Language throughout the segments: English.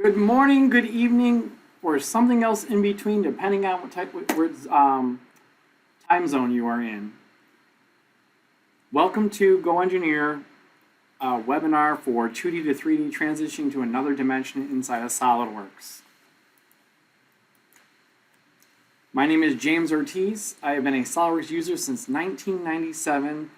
Good morning, good evening, or something else in between, depending on what time zone you are in. Welcome to GoEngineer webinar for 2D to 3D transitioning to another dimension inside of SOLIDWORKS. My name is James Ortiz. I have been a SOLIDWORKS user since 1997,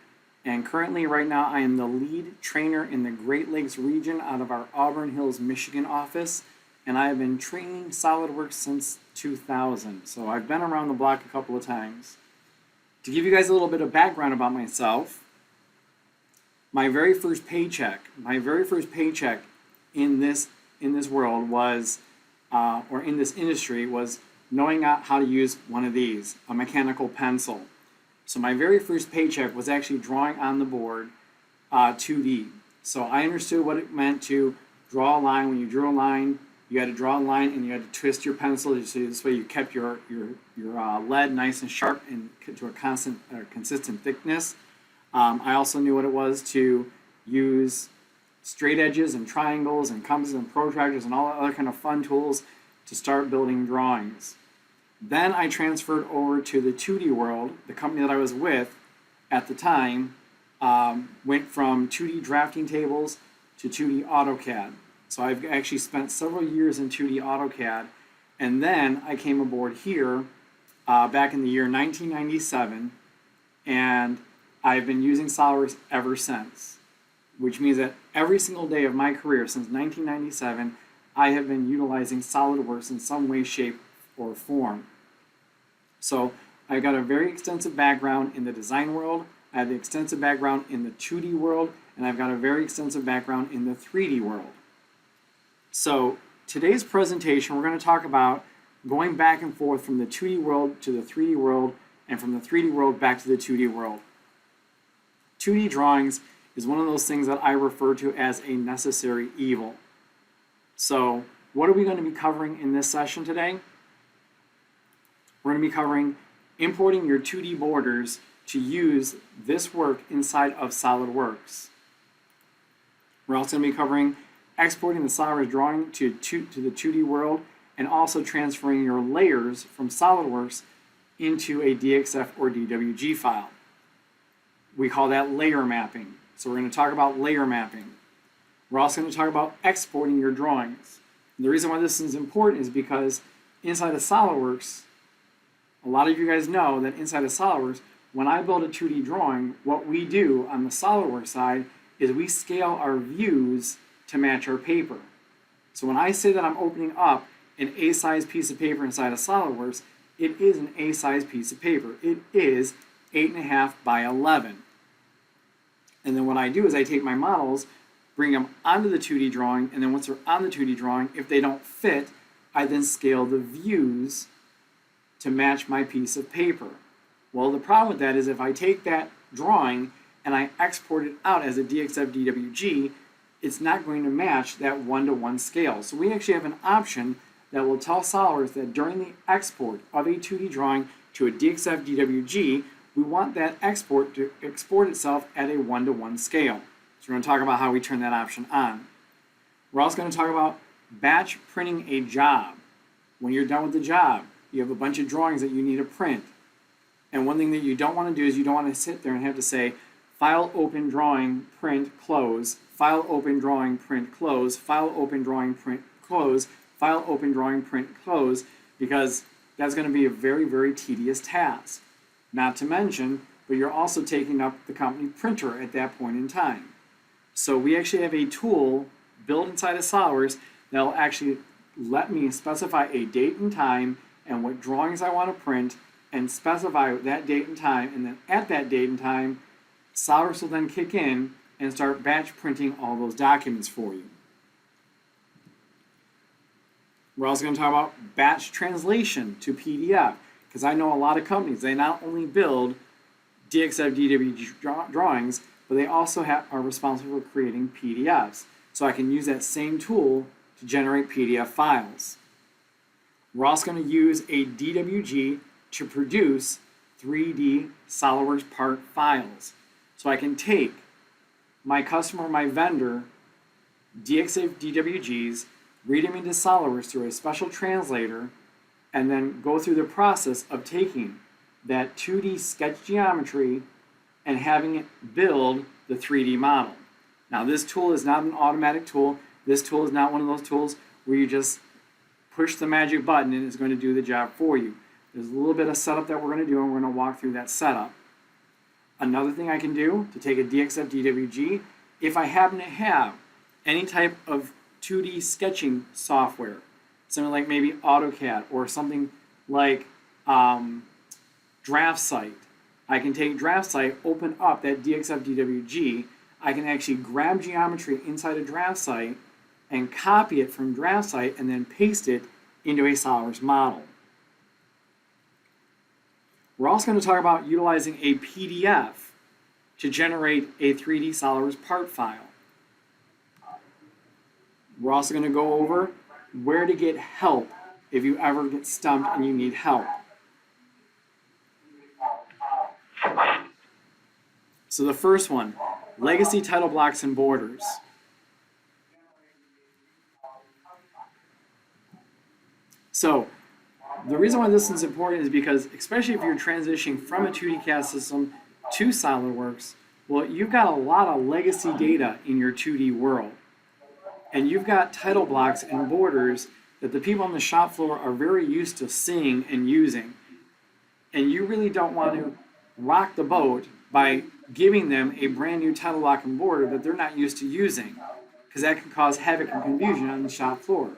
and currently right now I am the lead trainer in the Great Lakes region out of our Auburn Hills, Michigan office, and I have been training SOLIDWORKS since 2000. So I've been around the block a couple of times. To give you guys a little bit of background about myself, my very first paycheck in this world was, or in this industry, was knowing how to use one of these, a mechanical pencil. So my very first paycheck was actually drawing on the board 2D. So I understood what it meant to draw a line. When you drew a line, you had to draw a line and you had to twist your pencil, so this way you kept your lead nice and sharp and to a consistent thickness. I also knew what it was to use straight edges and triangles and compasses and protractors and all other kind of fun tools to start building drawings. Then I transferred over to the 2D world. The company that I was with at the time went from 2D drafting tables to 2D AutoCAD. So I've actually spent several years in 2D AutoCAD, and then I came aboard here back in the year 1997, and I've been using SOLIDWORKS ever since, which means that every single day of my career since 1997, I have been utilizing SOLIDWORKS in some way, shape, or form. So I've got a very extensive background in the design world, I have an extensive background in the 2D world, and I've got a very extensive background in the 3D world. So today's presentation, we're going to talk about going back and forth from the 2D world to the 3D world, and from the 3D world back to the 2D world. 2D drawings is one of those things that I refer to as a necessary evil. So what are we going to be covering in this session today? We're going to be covering importing your 2D borders to use this work inside of SOLIDWORKS. We're also going to be covering exporting the SOLIDWORKS drawing to the 2D world, and also transferring your layers from SOLIDWORKS into a DXF or DWG file. We call that layer mapping. So we're going to talk about layer mapping. We're also going to talk about exporting your drawings. And the reason why this is important is because inside of SOLIDWORKS, a lot of you guys know that inside of SOLIDWORKS, when I build a 2D drawing, what we do on the SOLIDWORKS side is we scale our views to match our paper. So when I say that I'm opening up an A-size piece of paper inside of SOLIDWORKS, it is an A-size piece of paper. It is 8.5 by 11. And then what I do is I take my models, bring them onto the 2D drawing, and then once they're on the 2D drawing, if they don't fit, I then scale the views to match my piece of paper. Well, the problem with that is if I take that drawing and I export it out as a DXF DWG, it's not going to match that 1-to-1 scale. So we actually have an option that will tell SOLIDWORKS that during the export of a 2D drawing to a DXF DWG, we want that export to export itself at a 1-to-1 scale. So we're going to talk about how we turn that option on. We're also going to talk about batch printing a job. When you're done with the job, you have a bunch of drawings that you need to print. And one thing that you don't want to do is you don't want to sit there and have to say, file open drawing, print, close, file open drawing, print, close, file open drawing, print, close, file open drawing, print, close, because that's going to be a very, very tedious task. Not to mention, but you're also taking up the company printer at that point in time. So we actually have a tool built inside of SOLIDWORKS that will actually let me specify a date and time and what drawings I want to print, and specify that date and time, and then at that date and time, SOLIDWORKS will then kick in and start batch printing all those documents for you. We're also going to talk about batch translation to PDF, because I know a lot of companies, they not only build DXF DWG drawings, but they also are responsible for creating PDFs. So I can use that same tool to generate PDF files. We're also going to use a DWG to produce 3D SOLIDWORKS part files. So I can take my customer, my vendor, DXF DWGs, read them into SOLIDWORKS through a special translator, and then go through the process of taking that 2D sketch geometry and having it build the 3D model. Now, this tool is not an automatic tool. This tool is not one of those tools where you just push the magic button and it's going to do the job for you. There's a little bit of setup that we're going to do, and we're going to walk through that setup. Another thing I can do to take a DXF DWG, if I happen to have any type of 2D sketching software, something like maybe AutoCAD or something like DraftSite, I can take DraftSite, open up that DXF DWG, I can actually grab geometry inside of DraftSite and copy it from DraftSite and then paste it into a SOLIDWORKS model. We're also going to talk about utilizing a PDF to generate a 3D SOLIDWORKS part file. We're also going to go over where to get help if you ever get stumped and you need help. So the first one, legacy title blocks and borders. So the reason why this is important is because, especially if you're transitioning from a 2D CAD system to SOLIDWORKS, well, you've got a lot of legacy data in your 2D world. And you've got title blocks and borders that the people on the shop floor are very used to seeing and using. And you really don't want to rock the boat by giving them a brand new title block and border that they're not used to using, because that can cause havoc and confusion on the shop floor.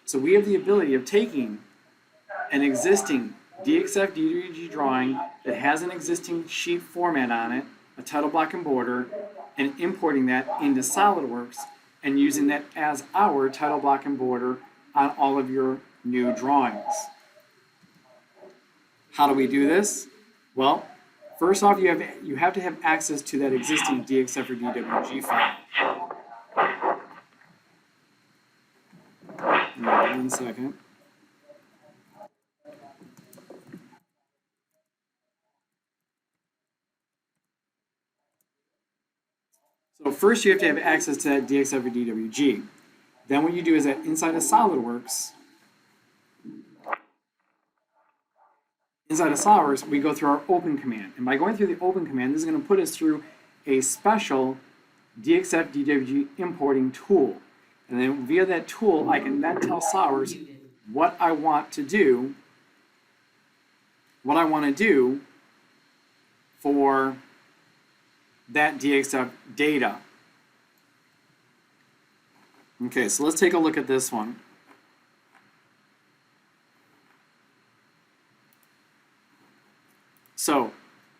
So we have the ability of taking an existing DXF DWG drawing that has an existing sheet format on it, a title block and border, and importing that into SOLIDWORKS and using that as our title block and border on all of your new drawings. How do we do this? Well, first off, you have to have access to that existing DXF or DWG file. One second. So first you have to have access to that DXF or DWG. Then what you do is that inside of SOLIDWORKS, we go through our open command. And by going through the open command, this is going to put us through a special DXF DWG importing tool. And then via that tool, I can then tell SOLIDWORKS what I want to do for that DXF data. Okay, so let's take a look at this one. So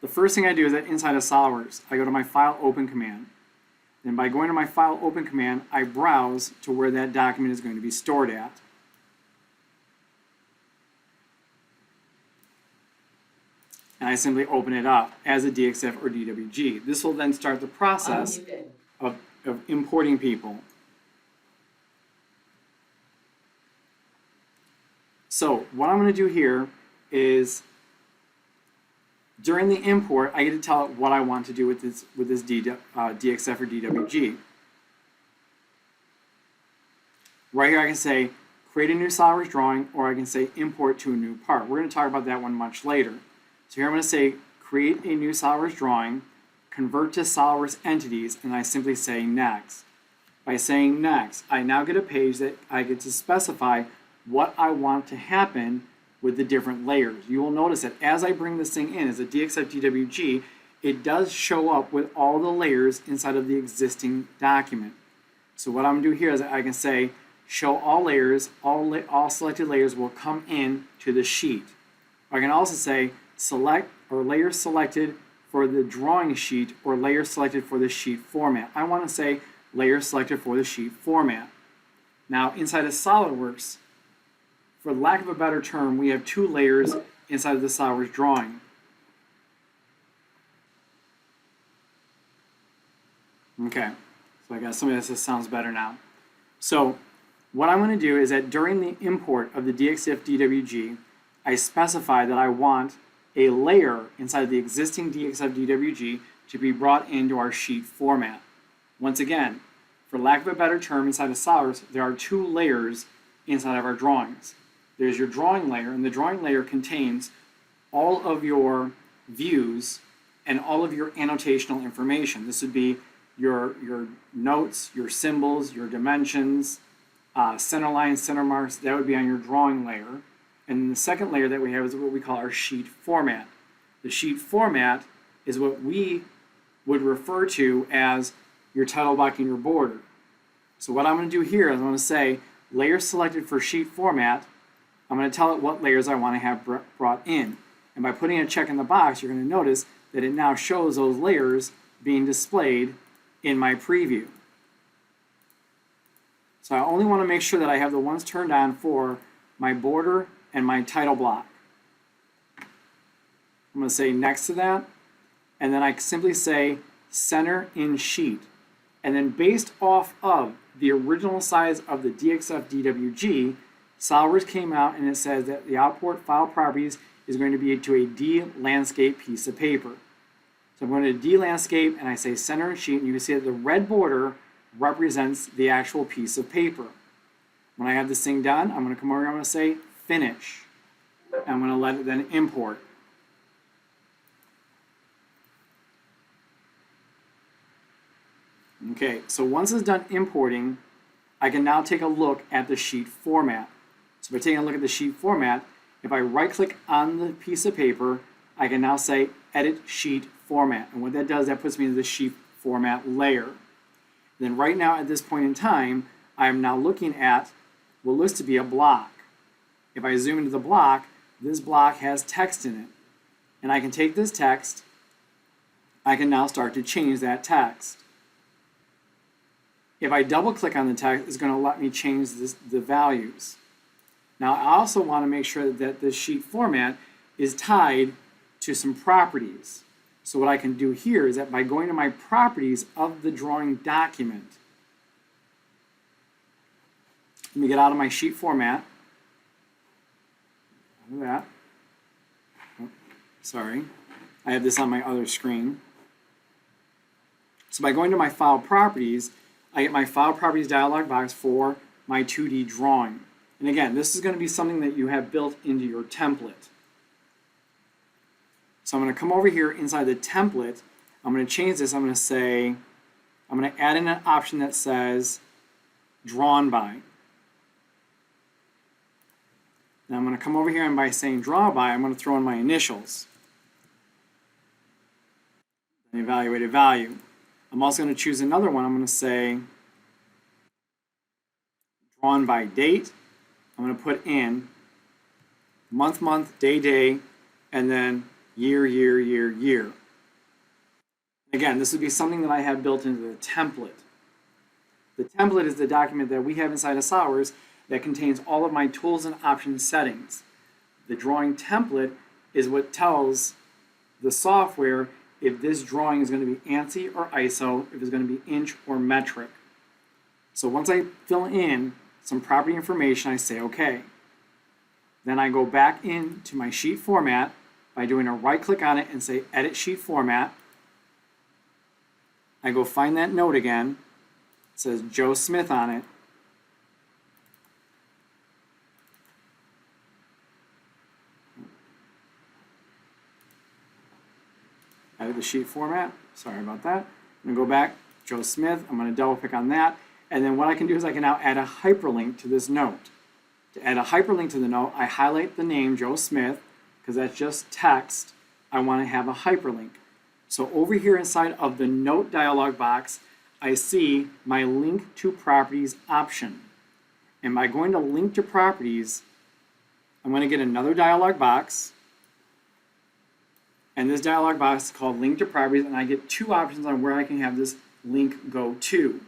the first thing I do is that inside of SOLIDWORKS, I go to my File Open command. And by going to my File Open command, I browse to where that document is going to be stored at. And I simply open it up as a DXF or DWG. This will then start the process of importing people. So what I'm going to do here is, during the import, I get to tell it what I want to do with this DXF or DWG. Right here I can say create a new SOLIDWORKS drawing, or I can say import to a new part. We're going to talk about that one much later. So here I'm going to say create a new SOLIDWORKS drawing, convert to SOLIDWORKS entities, and I simply say next. By saying next, I now get a page that I get to specify what I want to happen with the different layers. You will notice that as I bring this thing in as a DXF DWG, it does show up with all the layers inside of the existing document. So what I'm going to do here is I can say show all layers, all selected layers will come in to the sheet. I can also say select or layer selected for the drawing sheet or layer selected for the sheet format. I want to say layer selected for the sheet format. Now inside of SOLIDWORKS, for lack of a better term, we have two layers inside of the SOLIDWORKS drawing. Okay, so I got somebody that says sounds better now. So what I'm going to do is that during the import of the DXF DWG, I specify that I want a layer inside of the existing DXF DWG to be brought into our sheet format. Once again, for lack of a better term, inside of SOLIDWORKS, there are two layers inside of our drawings. There's your drawing layer, and the drawing layer contains all of your views and all of your annotational information. This would be your notes, your symbols, your dimensions, center lines, center marks. That would be on your drawing layer. And then the second layer that we have is what we call our sheet format. The sheet format is what we would refer to as your title block and your border. So what I'm going to do here is I'm going to say layer selected for sheet format. I'm going to tell it what layers I want to have brought in. And by putting a check in the box, you're going to notice that it now shows those layers being displayed in my preview. So I only want to make sure that I have the ones turned on for my border and my title block. I'm going to say next to that, and then I simply say center in sheet. And then based off of the original size of the DXF DWG, SOLIDWORKS came out and it says that the output file properties is going to be to a D landscape piece of paper. So I'm going to D landscape and I say center in sheet, and you can see that the red border represents the actual piece of paper. When I have this thing done, I'm going to come over here, I'm going to say finish. And I'm going to let it then import. Okay, so once it's done importing, I can now take a look at the sheet format. So by taking a look at the sheet format, if I right-click on the piece of paper, I can now say Edit Sheet Format. And what that does, that puts me into the sheet format layer. Then right now at this point in time, I am now looking at what looks to be a block. If I zoom into the block, this block has text in it. And I can take this text, I can now start to change that text. If I double click on the text, it's going to let me change the values. Now I also want to make sure that this sheet format is tied to some properties. So what I can do here is that by going to my properties of the drawing document, let me get out of my sheet format. Out of that. Oh, sorry, I have this on my other screen. So by going to my file properties, I get my file properties dialog box for my 2D drawing. And again, this is going to be something that you have built into your template. So I'm going to come over here inside the template. I'm going to change this. I'm going to say, I'm going to add in an option that says drawn by. Now I'm going to come over here, and by saying draw by, I'm going to throw in my initials. An evaluated value. I'm also going to choose another one. I'm going to say drawn by date. I'm going to put in month, month, day, day, and then year, year, year, year. Again, this would be something that I have built into the template. The template is the document that we have inside of SOLIDWORKS that contains all of my tools and options settings. The drawing template is what tells the software if this drawing is going to be ANSI or ISO, if it's going to be inch or metric. So once I fill in some property information, I say OK. Then I go back into my sheet format by doing a right click on it and say Edit Sheet Format. I go find that note again. It says Joe Smith on it. Edit the sheet format. Sorry about that. I'm going to go back, Joe Smith. I'm going to double click on that. And then what I can do is I can now add a hyperlink to this note. To add a hyperlink to the note, I highlight the name Joe Smith because that's just text. I want to have a hyperlink. So over here inside of the note dialog box, I see my link to properties option. And by going to link to properties, I'm going to get another dialog box. And this dialog box is called link to properties, and I get two options on where I can have this link go to.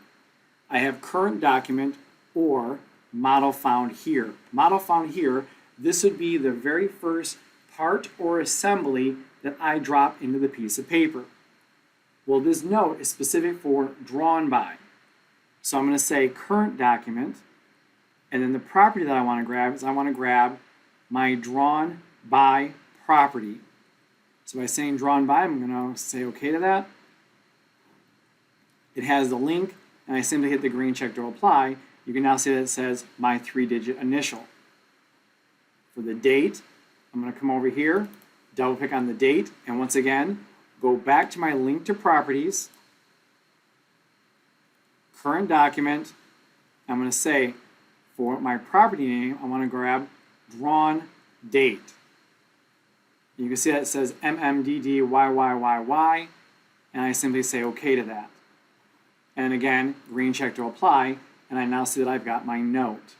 I have current document or model found here. Model found here, this would be the very first part or assembly that I drop into the piece of paper. Well, this note is specific for drawn by. So I'm going to say current document, and then the property that I want to grab is I want to grab my drawn by property. So by saying drawn by, I'm going to say OK to that. it has the link, and I simply hit the green check to apply, you can now see that it says my 3-digit initial. For the date, I'm going to come over here, double click on the date, and once again, go back to my link to properties, current document. I'm going to say for my property name, I want to grab drawn date. You can see that it says MMDDYYYY, and I simply say OK to that. And again, green check to apply, and I now see that I've got my note.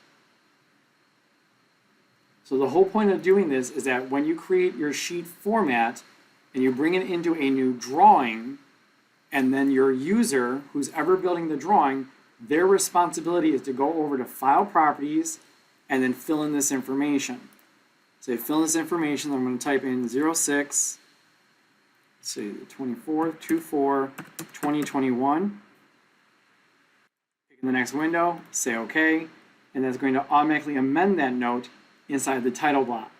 So the whole point of doing this is that when you create your sheet format and you bring it into a new drawing, and then your user, who's ever building the drawing, their responsibility is to go over to File Properties and then fill in this information. So fill in this information, I'm going to type in 06, let's see, 24/24/2021. In the next window, say OK, and that's going to automatically amend that note inside the title block.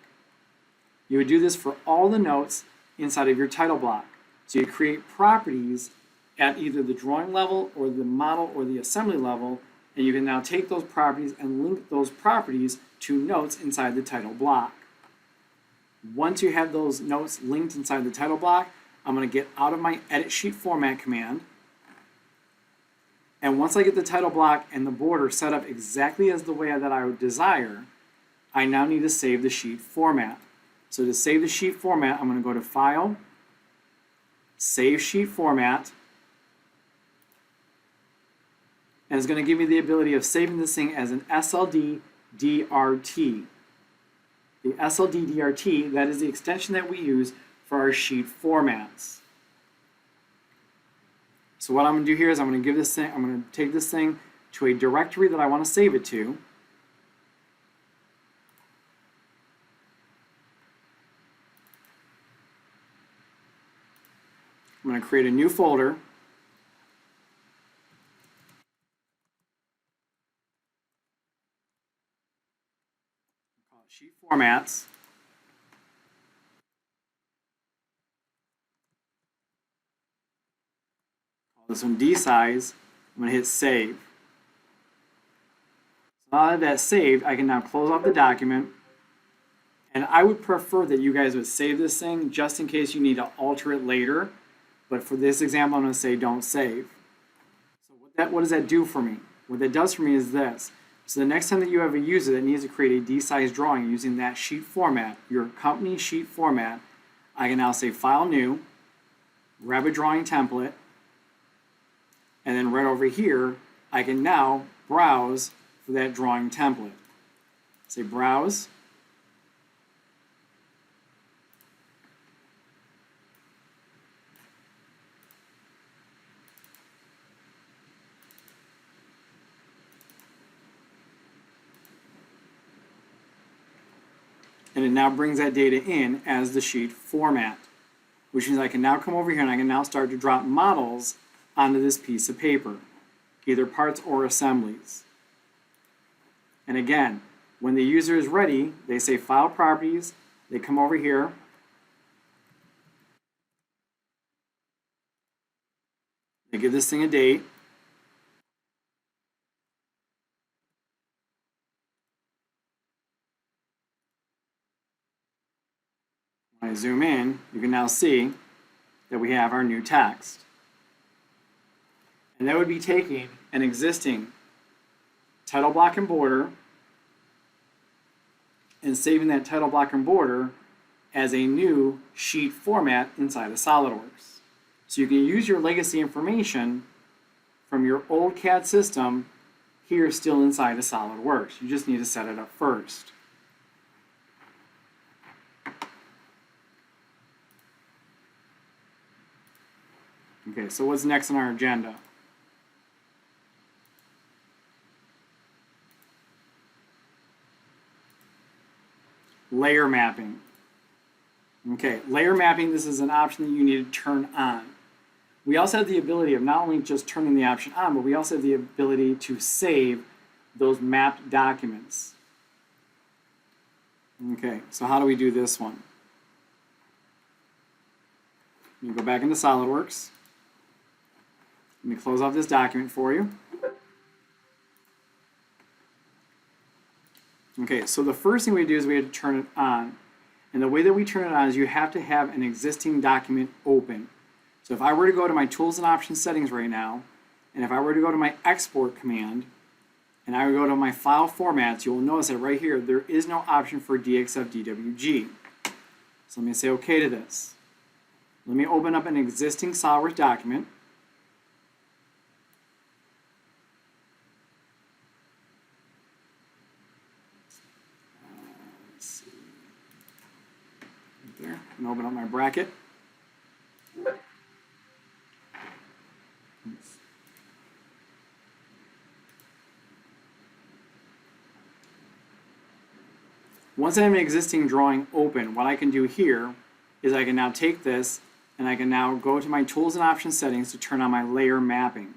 You would do this for all the notes inside of your title block. So you create properties at either the drawing level or the model or the assembly level, and you can now take those properties and link those properties to notes inside the title block. Once you have those notes linked inside the title block, I'm going to get out of my Edit Sheet Format command. And once I get the title block and the border set up exactly as the way that I would desire, I now need to save the sheet format. So to save the sheet format, I'm going to go to File, Save Sheet Format, and it's going to give me the ability of saving this thing as an SLD DRT. The SLD DRT, that is the extension that we use for our sheet formats. So what I'm going to do here is I'm going to take this thing to a directory that I want to save it to. I'm going to create a new folder. Call it Sheet Formats. This one D-size, I'm going to hit save. So now that that's saved, I can now close off the document, and I would prefer that you guys would save this thing just in case you need to alter it later, but for this example I'm going to say don't save. So what does that do for me? What that does for me is this. So the next time that you have a user that needs to create a D-size drawing using that sheet format, your company sheet format, I can now say File New, grab a drawing template, and then right over here, I can now browse for that drawing template. Say Browse. And it now brings that data in as the sheet format, which means I can now come over here and I can now start to drop models onto this piece of paper, either parts or assemblies. And again, when the user is ready, they say File Properties, they come over here, they give this thing a date, when I zoom in, you can now see that we have our new text. And that would be taking an existing title block and border and saving that title block and border as a new sheet format inside of SOLIDWORKS. So you can use your legacy information from your old CAD system here still inside of SOLIDWORKS. You just need to set it up first. Okay, so what's next on our agenda? Layer mapping. Okay, layer mapping, this is an option that you need to turn on. We also have the ability of not only just turning the option on, but we also have the ability to save those mapped documents. Okay, so how do we do this one? You go back into SOLIDWORKS. Let me close off this document for you. Okay, so the first thing we do is we have to turn it on. And the way that we turn it on is you have to have an existing document open. So if I were to go to my Tools and Options settings right now, and if I were to go to my Export command, and I would go to my file formats, you will notice that right here, there is no option for DXF-DWG. So let me say OK to this. Let me open up an existing SOLIDWORKS document. Let's see. Right there. I'm going to open up my bracket. Once I have an existing drawing open, what I can do here is I can now take this and I can now go to my Tools and Options settings to turn on my layer mapping.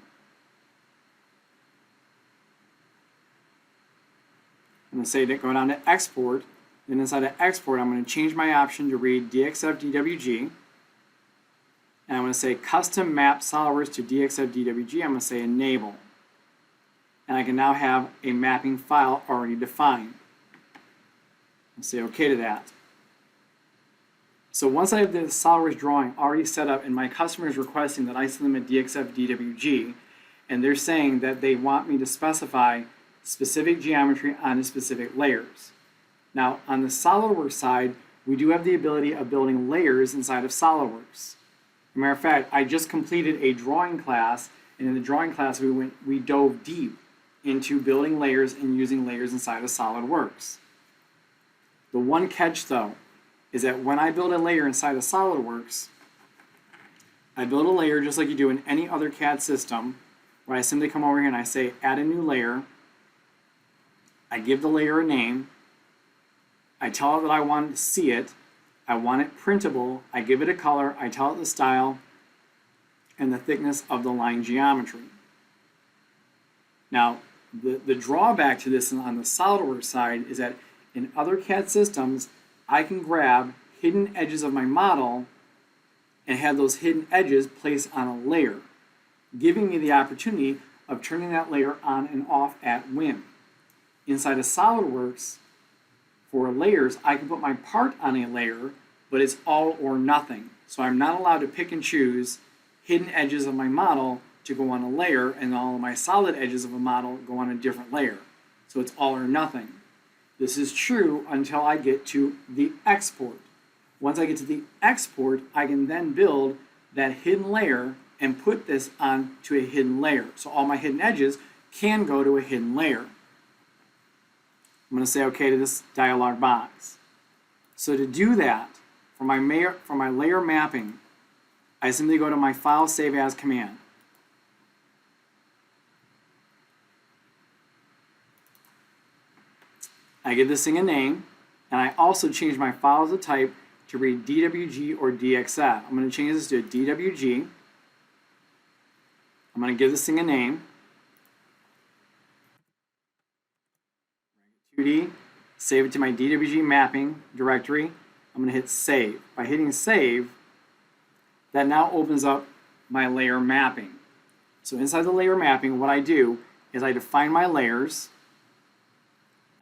I'm going to say to go down to Export, and inside of Export I'm going to change my option to read DXF-DWG, and I'm going to say Custom Map SOLIDWORKS to DXF-DWG. I'm going to say Enable, and I can now have a mapping file already defined. I'll say OK to that. So once I have the SOLIDWORKS drawing already set up and my customer is requesting that I send them a DXF-DWG, and they're saying that they want me to specify specific geometry on the specific layers. Now on the SOLIDWORKS side, we do have the ability of building layers inside of SOLIDWORKS. As a matter of fact, I just completed a drawing class, and in the drawing class we dove deep into building layers and using layers inside of SOLIDWORKS. The one catch though is that when I build a layer inside of SOLIDWORKS, I build a layer just like you do in any other CAD system, where I simply come over here and I say add a new layer, I give the layer a name, I tell it that I want to see it, I want it printable, I give it a color, I tell it the style, and the thickness of the line geometry. Now, the drawback to this on the SOLIDWORKS side is that in other CAD systems, I can grab hidden edges of my model and have those hidden edges placed on a layer, giving me the opportunity of turning that layer on and off at whim. Inside of SOLIDWORKS, for layers, I can put my part on a layer, but it's all or nothing. So I'm not allowed to pick and choose hidden edges of my model to go on a layer, and all of my solid edges of a model go on a different layer. So it's all or nothing. This is true until I get to the export. Once I get to the export, I can then build that hidden layer and put this onto a hidden layer. So all my hidden edges can go to a hidden layer. I'm going to say OK to this dialog box. So to do that, for my layer mapping, I simply go to my File Save As command. I give this thing a name, and I also change my file as a type to read DWG or DXF. I'm going to change this to DWG. I'm going to give this thing a name. 2D, save it to my DWG mapping directory. I'm going to hit save. By hitting save, that now opens up my layer mapping. So inside the layer mapping, what I do is I define my layers.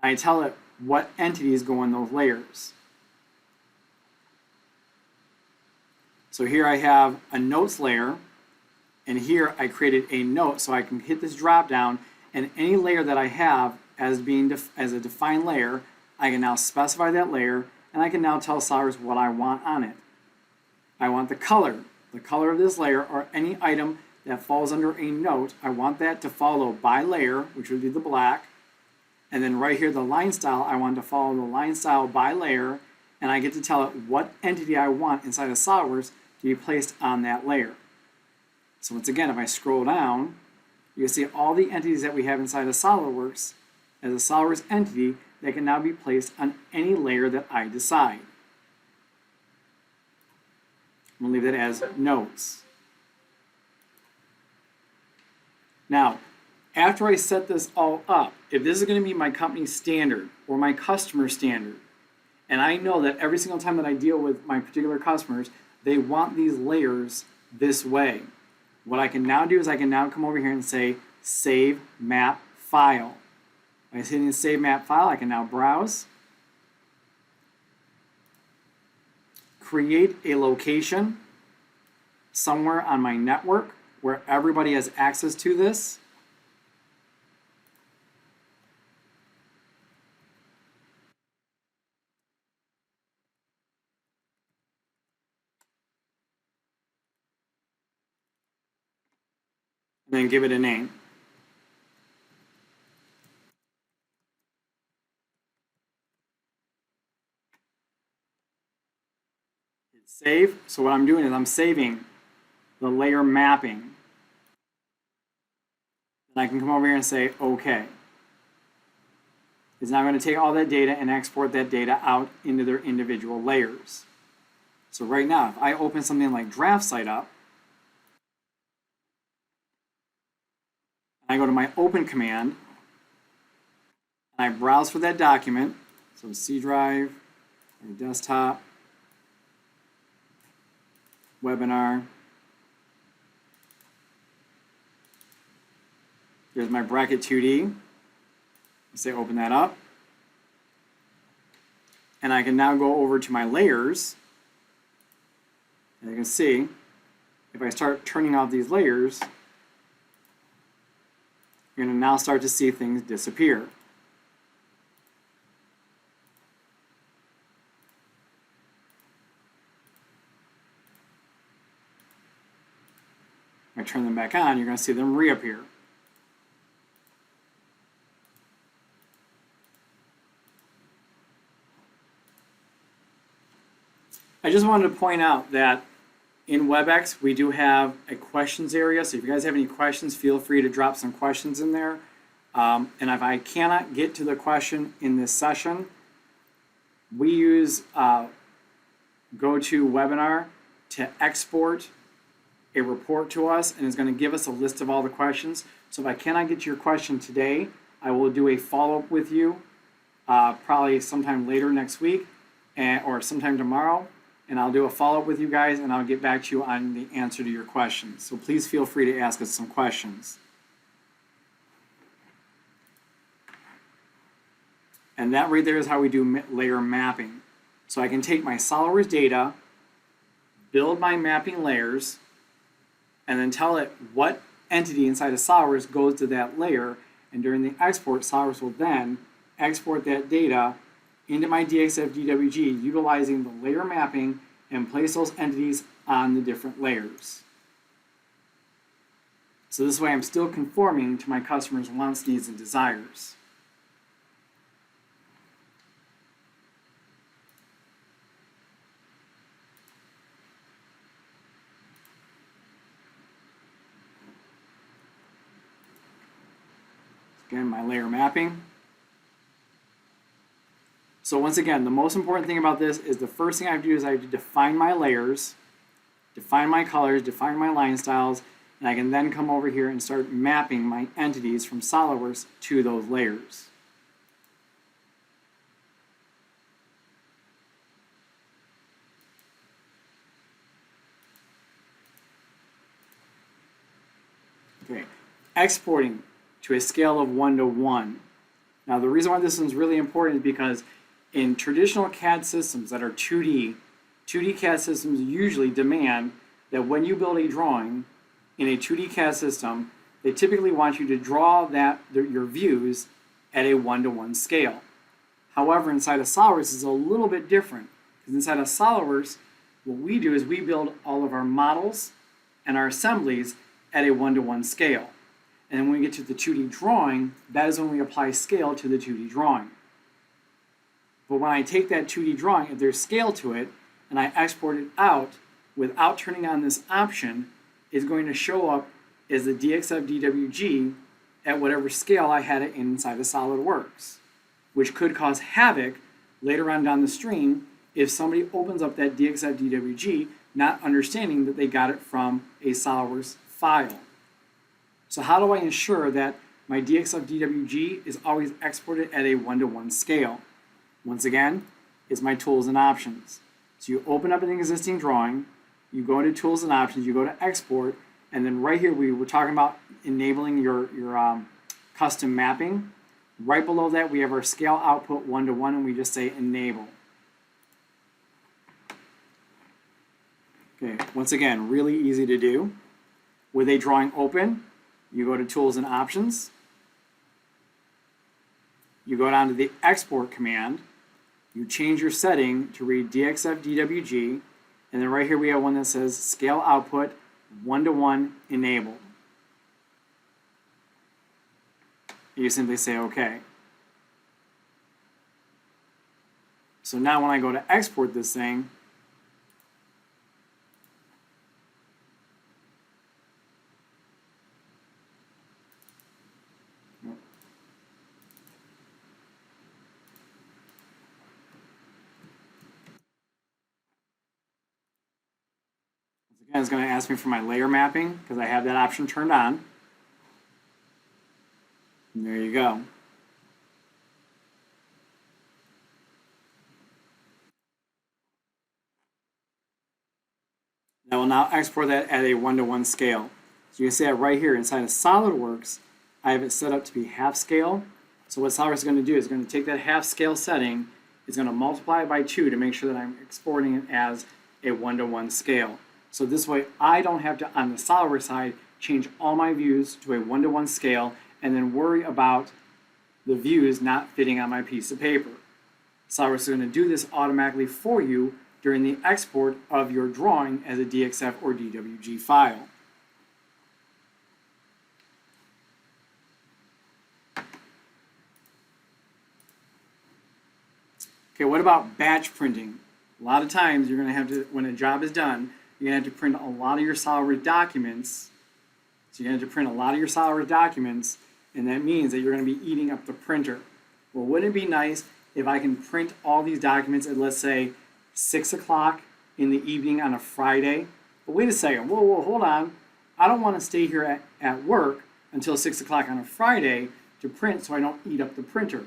I tell it what entities go in those layers. So here I have a notes layer, and here I created a note, so I can hit this drop down, and any layer that I have as a defined layer, I can now specify that layer, and I can now tell SOLIDWORKS what I want on it. I want the color of this layer, or any item that falls under a note. I want that to follow by layer, which would be the black. And then right here, the line style, I want to follow the line style by layer, and I get to tell it what entity I want inside of SOLIDWORKS to be placed on that layer. So once again, if I scroll down, you can see all the entities that we have inside of SOLIDWORKS as a SOLIDWORKS entity that can now be placed on any layer that I decide. I'm going to leave that as notes. Now, after I set this all up, if this is going to be my company standard or my customer standard, and I know that every single time that I deal with my particular customers, they want these layers this way, What I can now do is I can now come over here and say Save Map File. By hitting the Save Map File, I can now browse, create a location somewhere on my network where everybody has access to this. And then give it a name. Hit save. So what I'm doing is I'm saving the layer mapping. And I can come over here and say OK. It's now going to take all that data and export that data out into their individual layers. So right now, if I open something like Draft Site up, I go to my Open command, and I browse for that document, so C drive, or desktop, webinar. Here's my bracket 2D. Say open that up. And I can now go over to my layers. And you can see, if I start turning off these layers, you're going to now start to see things disappear. If I turn them back on, you're going to see them reappear. I just wanted to point out that in WebEx, we do have a questions area. So if you guys have any questions, feel free to drop some questions in there. And if I cannot get to the question in this session, we use GoToWebinar to export a report to us, and it's going to give us a list of all the questions. So if I cannot get to your question today, I will do a follow-up with you probably sometime later next week or sometime tomorrow. And I'll do a follow-up with you guys, and I'll get back to you on the answer to your questions. So please feel free to ask us some questions. And that right there is how we do layer mapping. So I can take my SOLIDWORKS data, build my mapping layers, and then tell it what entity inside of SOLIDWORKS goes to that layer. And during the export, SOLIDWORKS will then export that data into my DXF-DWG utilizing the layer mapping and place those entities on the different layers. So this way I'm still conforming to my customers' wants, needs, and desires. Again, my layer mapping. So once again, the most important thing about this is the first thing I have to do is I have to define my layers, define my colors, define my line styles, and I can then come over here and start mapping my entities from SOLIDWORKS to those layers. Okay, exporting to a scale of 1 to 1. Now the reason why this one's really important is because in traditional CAD systems that are 2D CAD systems usually demand that when you build a drawing in a 2D CAD system, they typically want you to draw your views at a 1-to-1 scale. However, inside of SOLIDWORKS it's a little bit different, because inside of SOLIDWORKS, what we do is we build all of our models and our assemblies at a 1-to-1 scale. And when we get to the 2D drawing, that is when we apply scale to the 2D drawing. But when I take that 2D drawing, if there's scale to it, and I export it out without turning on this option, it's going to show up as the DXF-DWG at whatever scale I had it inside of SOLIDWORKS, which could cause havoc later on down the stream if somebody opens up that DXF-DWG not understanding that they got it from a SOLIDWORKS file. So how do I ensure that my DXF-DWG is always exported at a 1-to-1 scale? Once again, it's my tools and options. So you open up an existing drawing, you go into tools and options, you go to export, And then right here, we were talking about enabling your custom mapping. Right below that, we have our scale output 1:1, and we just say enable. Okay, once again, really easy to do. With a drawing open, you go to Tools and Options. You go down to the Export command. You change your setting to read DXF DWG, and then right here we have one that says Scale Output 1:1 Enabled. You simply say OK. So now when I go to export this thing, again, it's going to ask me for my layer mapping because I have that option turned on. And there you go. I will now export that at a 1:1 scale. So you can see that right here inside of SOLIDWORKS, I have it set up to be half scale. So what SOLIDWORKS is going to do is going to take that half scale setting, it's going to multiply it by 2 to make sure that I'm exporting it as a 1:1 scale. So this way I don't have to, on the SOLIDWORKS side, change all my views to a 1:1 scale and then worry about the views not fitting on my piece of paper. SOLIDWORKS is going to do this automatically for you during the export of your drawing as a DXF or DWG file. Okay, what about batch printing? A lot of times you're going to have to, when a job is done, you're going to have to print a lot of your SOLIDWORKS documents. So you're going to have to print a lot of your SOLIDWORKS documents, and that means that you're going to be eating up the printer. Well, wouldn't it be nice if I can print all these documents at, let's say, 6 o'clock in the evening on a Friday? But wait a second, whoa, hold on. I don't want to stay here at work until 6 o'clock on a Friday to print so I don't eat up the printer.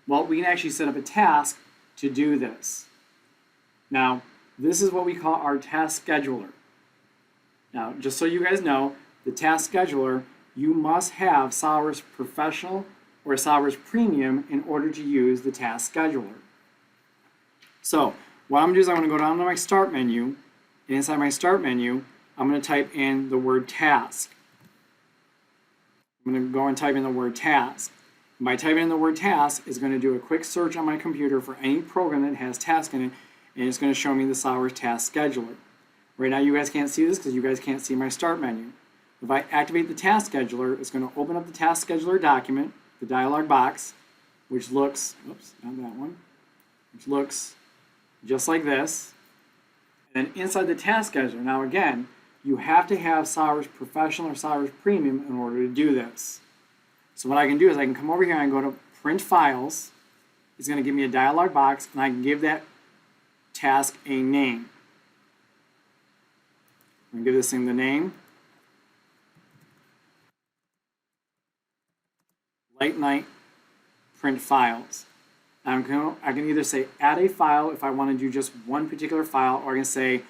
Well, we can actually set up a task to do this. Now, this is what we call our task scheduler. Now, just so you guys know, the task scheduler, you must have SOLIDWORKS Professional or SOLIDWORKS Premium in order to use the task scheduler. So, what I'm going to do is I'm going to go down to my Start menu, and inside my Start menu, I'm going to type in the word task. I'm going to go and type in the word task. And by typing in the word task, it's going to do a quick search on my computer for any program that has task in it, and it's going to show me the SOLIDWORKS Task Scheduler. Right now you guys can't see this because you guys can't see my Start menu. If I activate the Task Scheduler, it's going to open up the Task Scheduler document, the dialog box, which looks, oops, not that one, which looks just like this. And then inside the Task Scheduler, now again, you have to have SOLIDWORKS Professional or SOLIDWORKS Premium in order to do this. So what I can do is I can come over here and go to Print Files. It's going to give me a dialog box, and I can give that task a name. I'm going to give this thing the name. Late Night Print Files. I can either say add a file if I want to do just one particular file, or I can say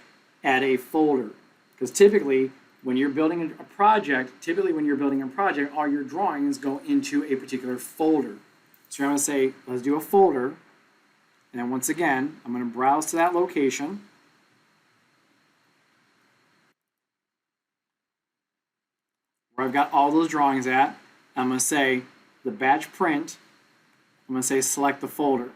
add a folder. Because typically, when you're building a project, all your drawings go into a particular folder. So I'm going to say, let's do a folder. And then once again, I'm going to browse to that location. Where I've got all those drawings at. I'm going to say the batch print. I'm going to say select the folder.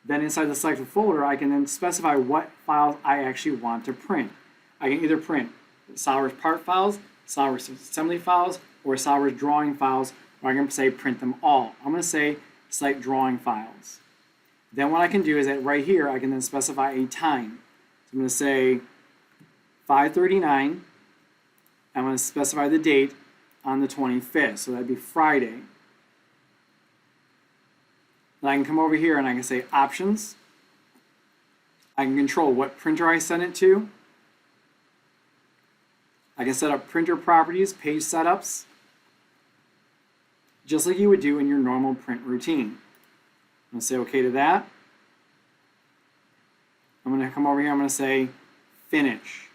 Then inside the selected folder, I can then specify what files I actually want to print. I can either print SOLIDWORKS part files, SOLIDWORKS assembly files, or SOLIDWORKS drawing files, or I can say print them all. I'm going to say select drawing files. Then what I can do is that right here, I can then specify a time. So I'm going to say 5:39. I'm going to specify the date on the 25th, so that'd be Friday. Then I can come over here and I can say Options. I can control what printer I send it to. I can set up printer properties, page setups, just like you would do in your normal print routine. I'm going to say OK to that. I'm going to come over here, I'm going to say Finish.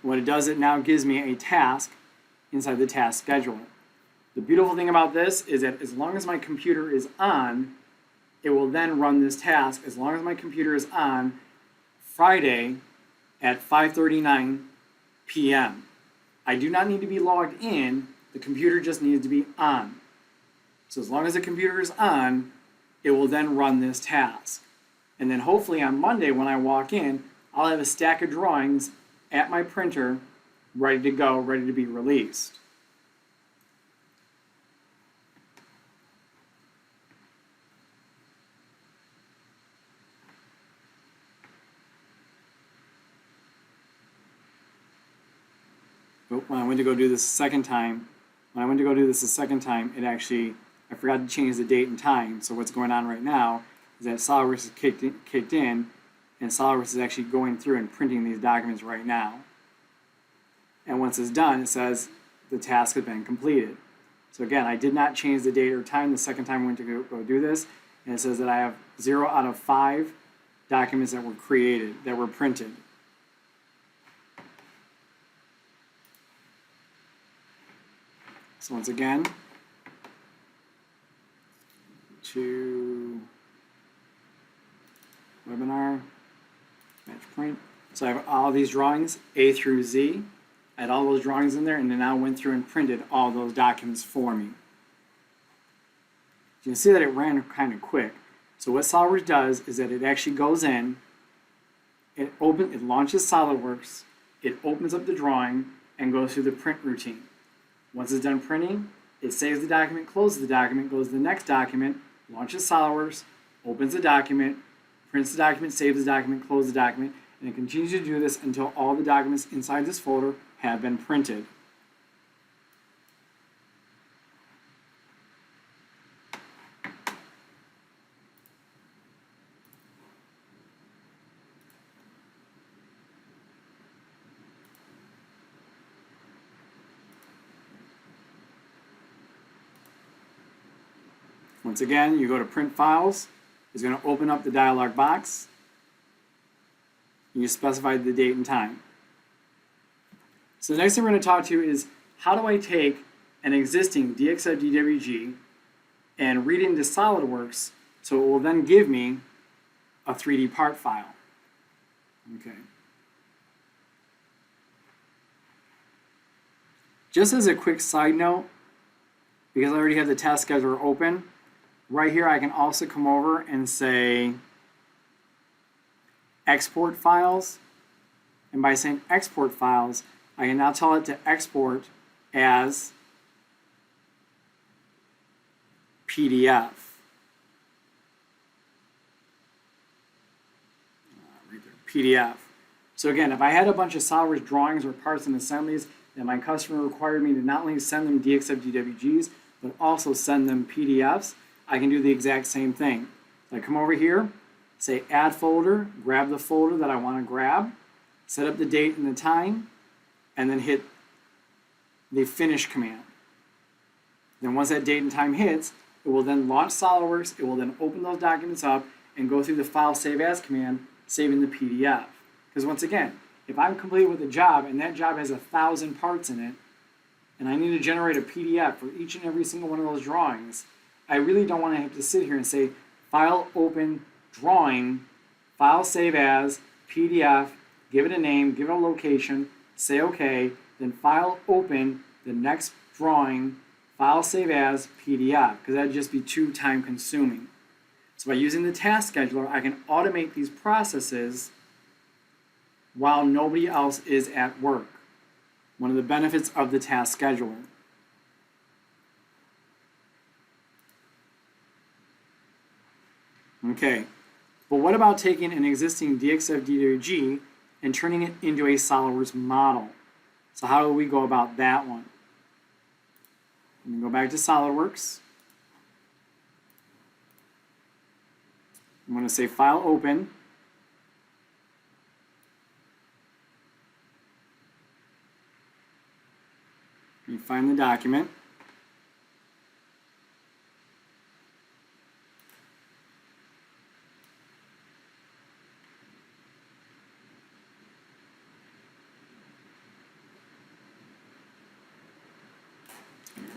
What it does, it now gives me a task inside the task scheduler. The beautiful thing about this is that as long as my computer is on, it will then run this task as long as my computer is on Friday at 5:39 p.m. I do not need to be logged in, the computer just needs to be on. So as long as the computer is on, it will then run this task. And then hopefully on Monday when I walk in, I'll have a stack of drawings at my printer ready to go, ready to be released. But when I went to go do this a second time, it actually, I forgot to change the date and time. So what's going on right now is that SOLIDWORKS is kicked in, and SOLIDWORKS is actually going through and printing these documents right now. And once it's done, it says the task has been completed. So again, I did not change the date or time the second time I went to go do this, and it says that I have 0 out of 5 documents that were created, that were printed. So once again, to webinar, match print. So I have all these drawings, A through Z. I had all those drawings in there, and then I went through and printed all those documents for me. You can see that it ran kind of quick. So what SOLIDWORKS does is that it actually goes in, it launches SOLIDWORKS, it opens up the drawing, and goes through the print routine. Once it's done printing, it saves the document, closes the document, goes to the next document, launches SOLIDWORKS, opens the document, prints the document, saves the document, closes the document, and it continues to do this until all the documents inside this folder have been printed. Once again, you go to Print Files. It's going to open up the dialog box. You specify the date and time. So the next thing we're going to talk to is how do I take an existing DXF DWG and read it into SOLIDWORKS so it will then give me a 3D part file. Okay. Just as a quick side note, because I already have the task scheduler open, right here I can also come over and say export files, and by saying export files, I can now tell it to export as PDF. Right there, PDF. So again, if I had a bunch of SOLIDWORKS drawings or parts and assemblies that my customer required me to not only send them DXF DWGs, but also send them PDFs, I can do the exact same thing. So I come over here, say add folder, grab the folder that I want to grab, set up the date and the time, and then hit the finish command. Then once that date and time hits, it will then launch SOLIDWORKS, it will then open those documents up and go through the file save as command, saving the PDF. Because once again, if I'm complete with a job and that job has 1,000 parts in it, and I need to generate a PDF for each and every single one of those drawings, I really don't want to have to sit here and say file open drawing, file save as, PDF, give it a name, give it a location, say OK, then file open the next drawing, file save as, PDF, because that would just be too time consuming. So by using the task scheduler, I can automate these processes while nobody else is at work. One of the benefits of the task scheduler. Okay, but what about taking an existing DXF DWG and turning it into a SOLIDWORKS model? So how do we go about that one? I'm going to go back to SOLIDWORKS. I'm going to say File Open. You find the document.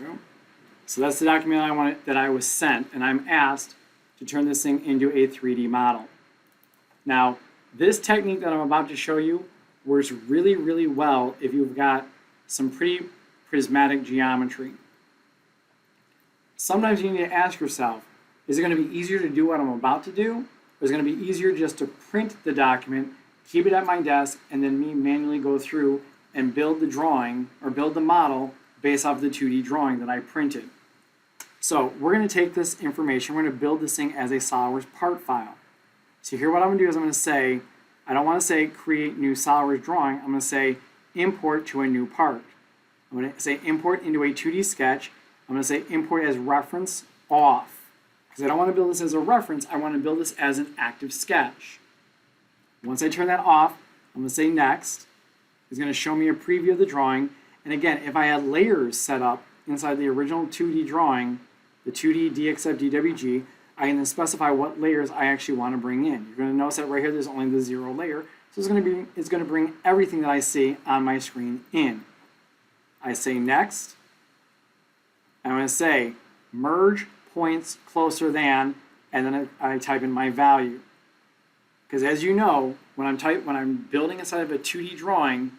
go. So that's the document that I was sent, and I'm asked to turn this thing into a 3D model. Now, this technique that I'm about to show you works really, really well if you've got some pretty prismatic geometry. Sometimes you need to ask yourself, is it going to be easier to do what I'm about to do, or is it going to be easier just to print the document, keep it at my desk, and then me manually go through and build the drawing or build the model based off the 2D drawing that I printed. So we're going to take this information, we're going to build this thing as a SOLIDWORKS part file. So here what I'm going to do is I'm going to say, I don't want to say create new SOLIDWORKS drawing, I'm going to say import to a new part. I'm going to say import into a 2D sketch, I'm going to say import as reference off. Because I don't want to build this as a reference, I want to build this as an active sketch. Once I turn that off, I'm going to say next. It's going to show me a preview of the drawing. And again, if I had layers set up inside the original 2D drawing, the 2D DXF DWG, I can then specify what layers I actually want to bring in. You're going to notice that right here there's only the 0 layer. So it's going to bring everything that I see on my screen in. I say next. I'm going to say merge points closer than, and then I type in my value. Because as you know, when I'm building inside of a 2D drawing,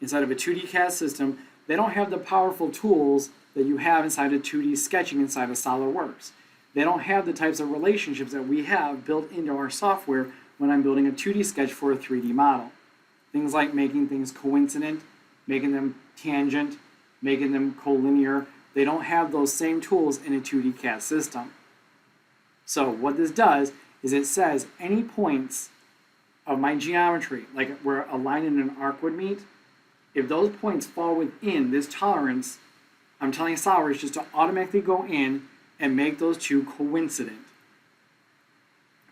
inside of a 2D CAD system, they don't have the powerful tools that you have inside of 2D sketching inside of SOLIDWORKS. They don't have the types of relationships that we have built into our software when I'm building a 2D sketch for a 3D model. Things like making things coincident, making them tangent, making them collinear. They don't have those same tools in a 2D CAD system. So what this does is it says any points of my geometry, like where a line and an arc would meet, if those points fall within this tolerance, I'm telling SOLIDWORKS just to automatically go in and make those two coincident.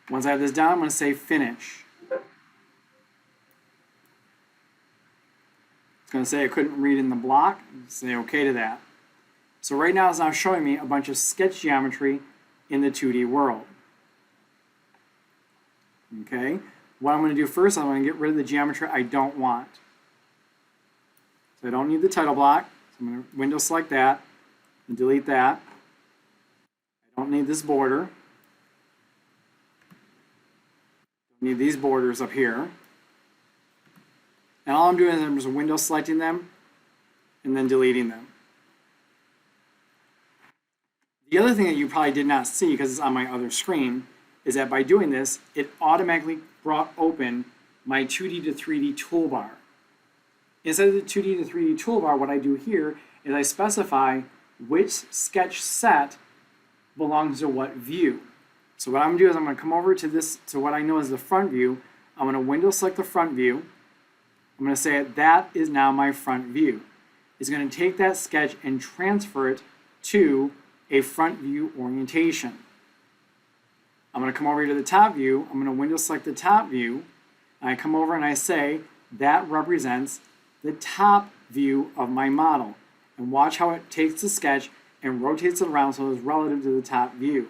Once I have this done, I'm going to say finish. It's going to say I couldn't read in the block. Say OK to that. So right now it's now showing me a bunch of sketch geometry in the 2D world. Okay, what I'm going to do first, I'm going to get rid of the geometry I don't want. So I don't need the title block, so I'm going to window select that and delete that. I don't need this border. Don't need these borders up here. And all I'm doing is I'm just window selecting them and then deleting them. The other thing that you probably did not see because it's on my other screen is that by doing this, it automatically brought open my 2D to 3D toolbar. Instead of the 2D to 3D toolbar, what I do here is I specify which sketch set belongs to what view. So what I'm going to do is I'm going to come over to this, to what I know is the front view. I'm going to window select the front view. I'm going to say that is now my front view. It's going to take that sketch and transfer it to a front view orientation. I'm going to come over here to the top view. I'm going to window select the top view. And I come over and I say that represents the top view of my model. And watch how it takes the sketch and rotates it around so it's relative to the top view.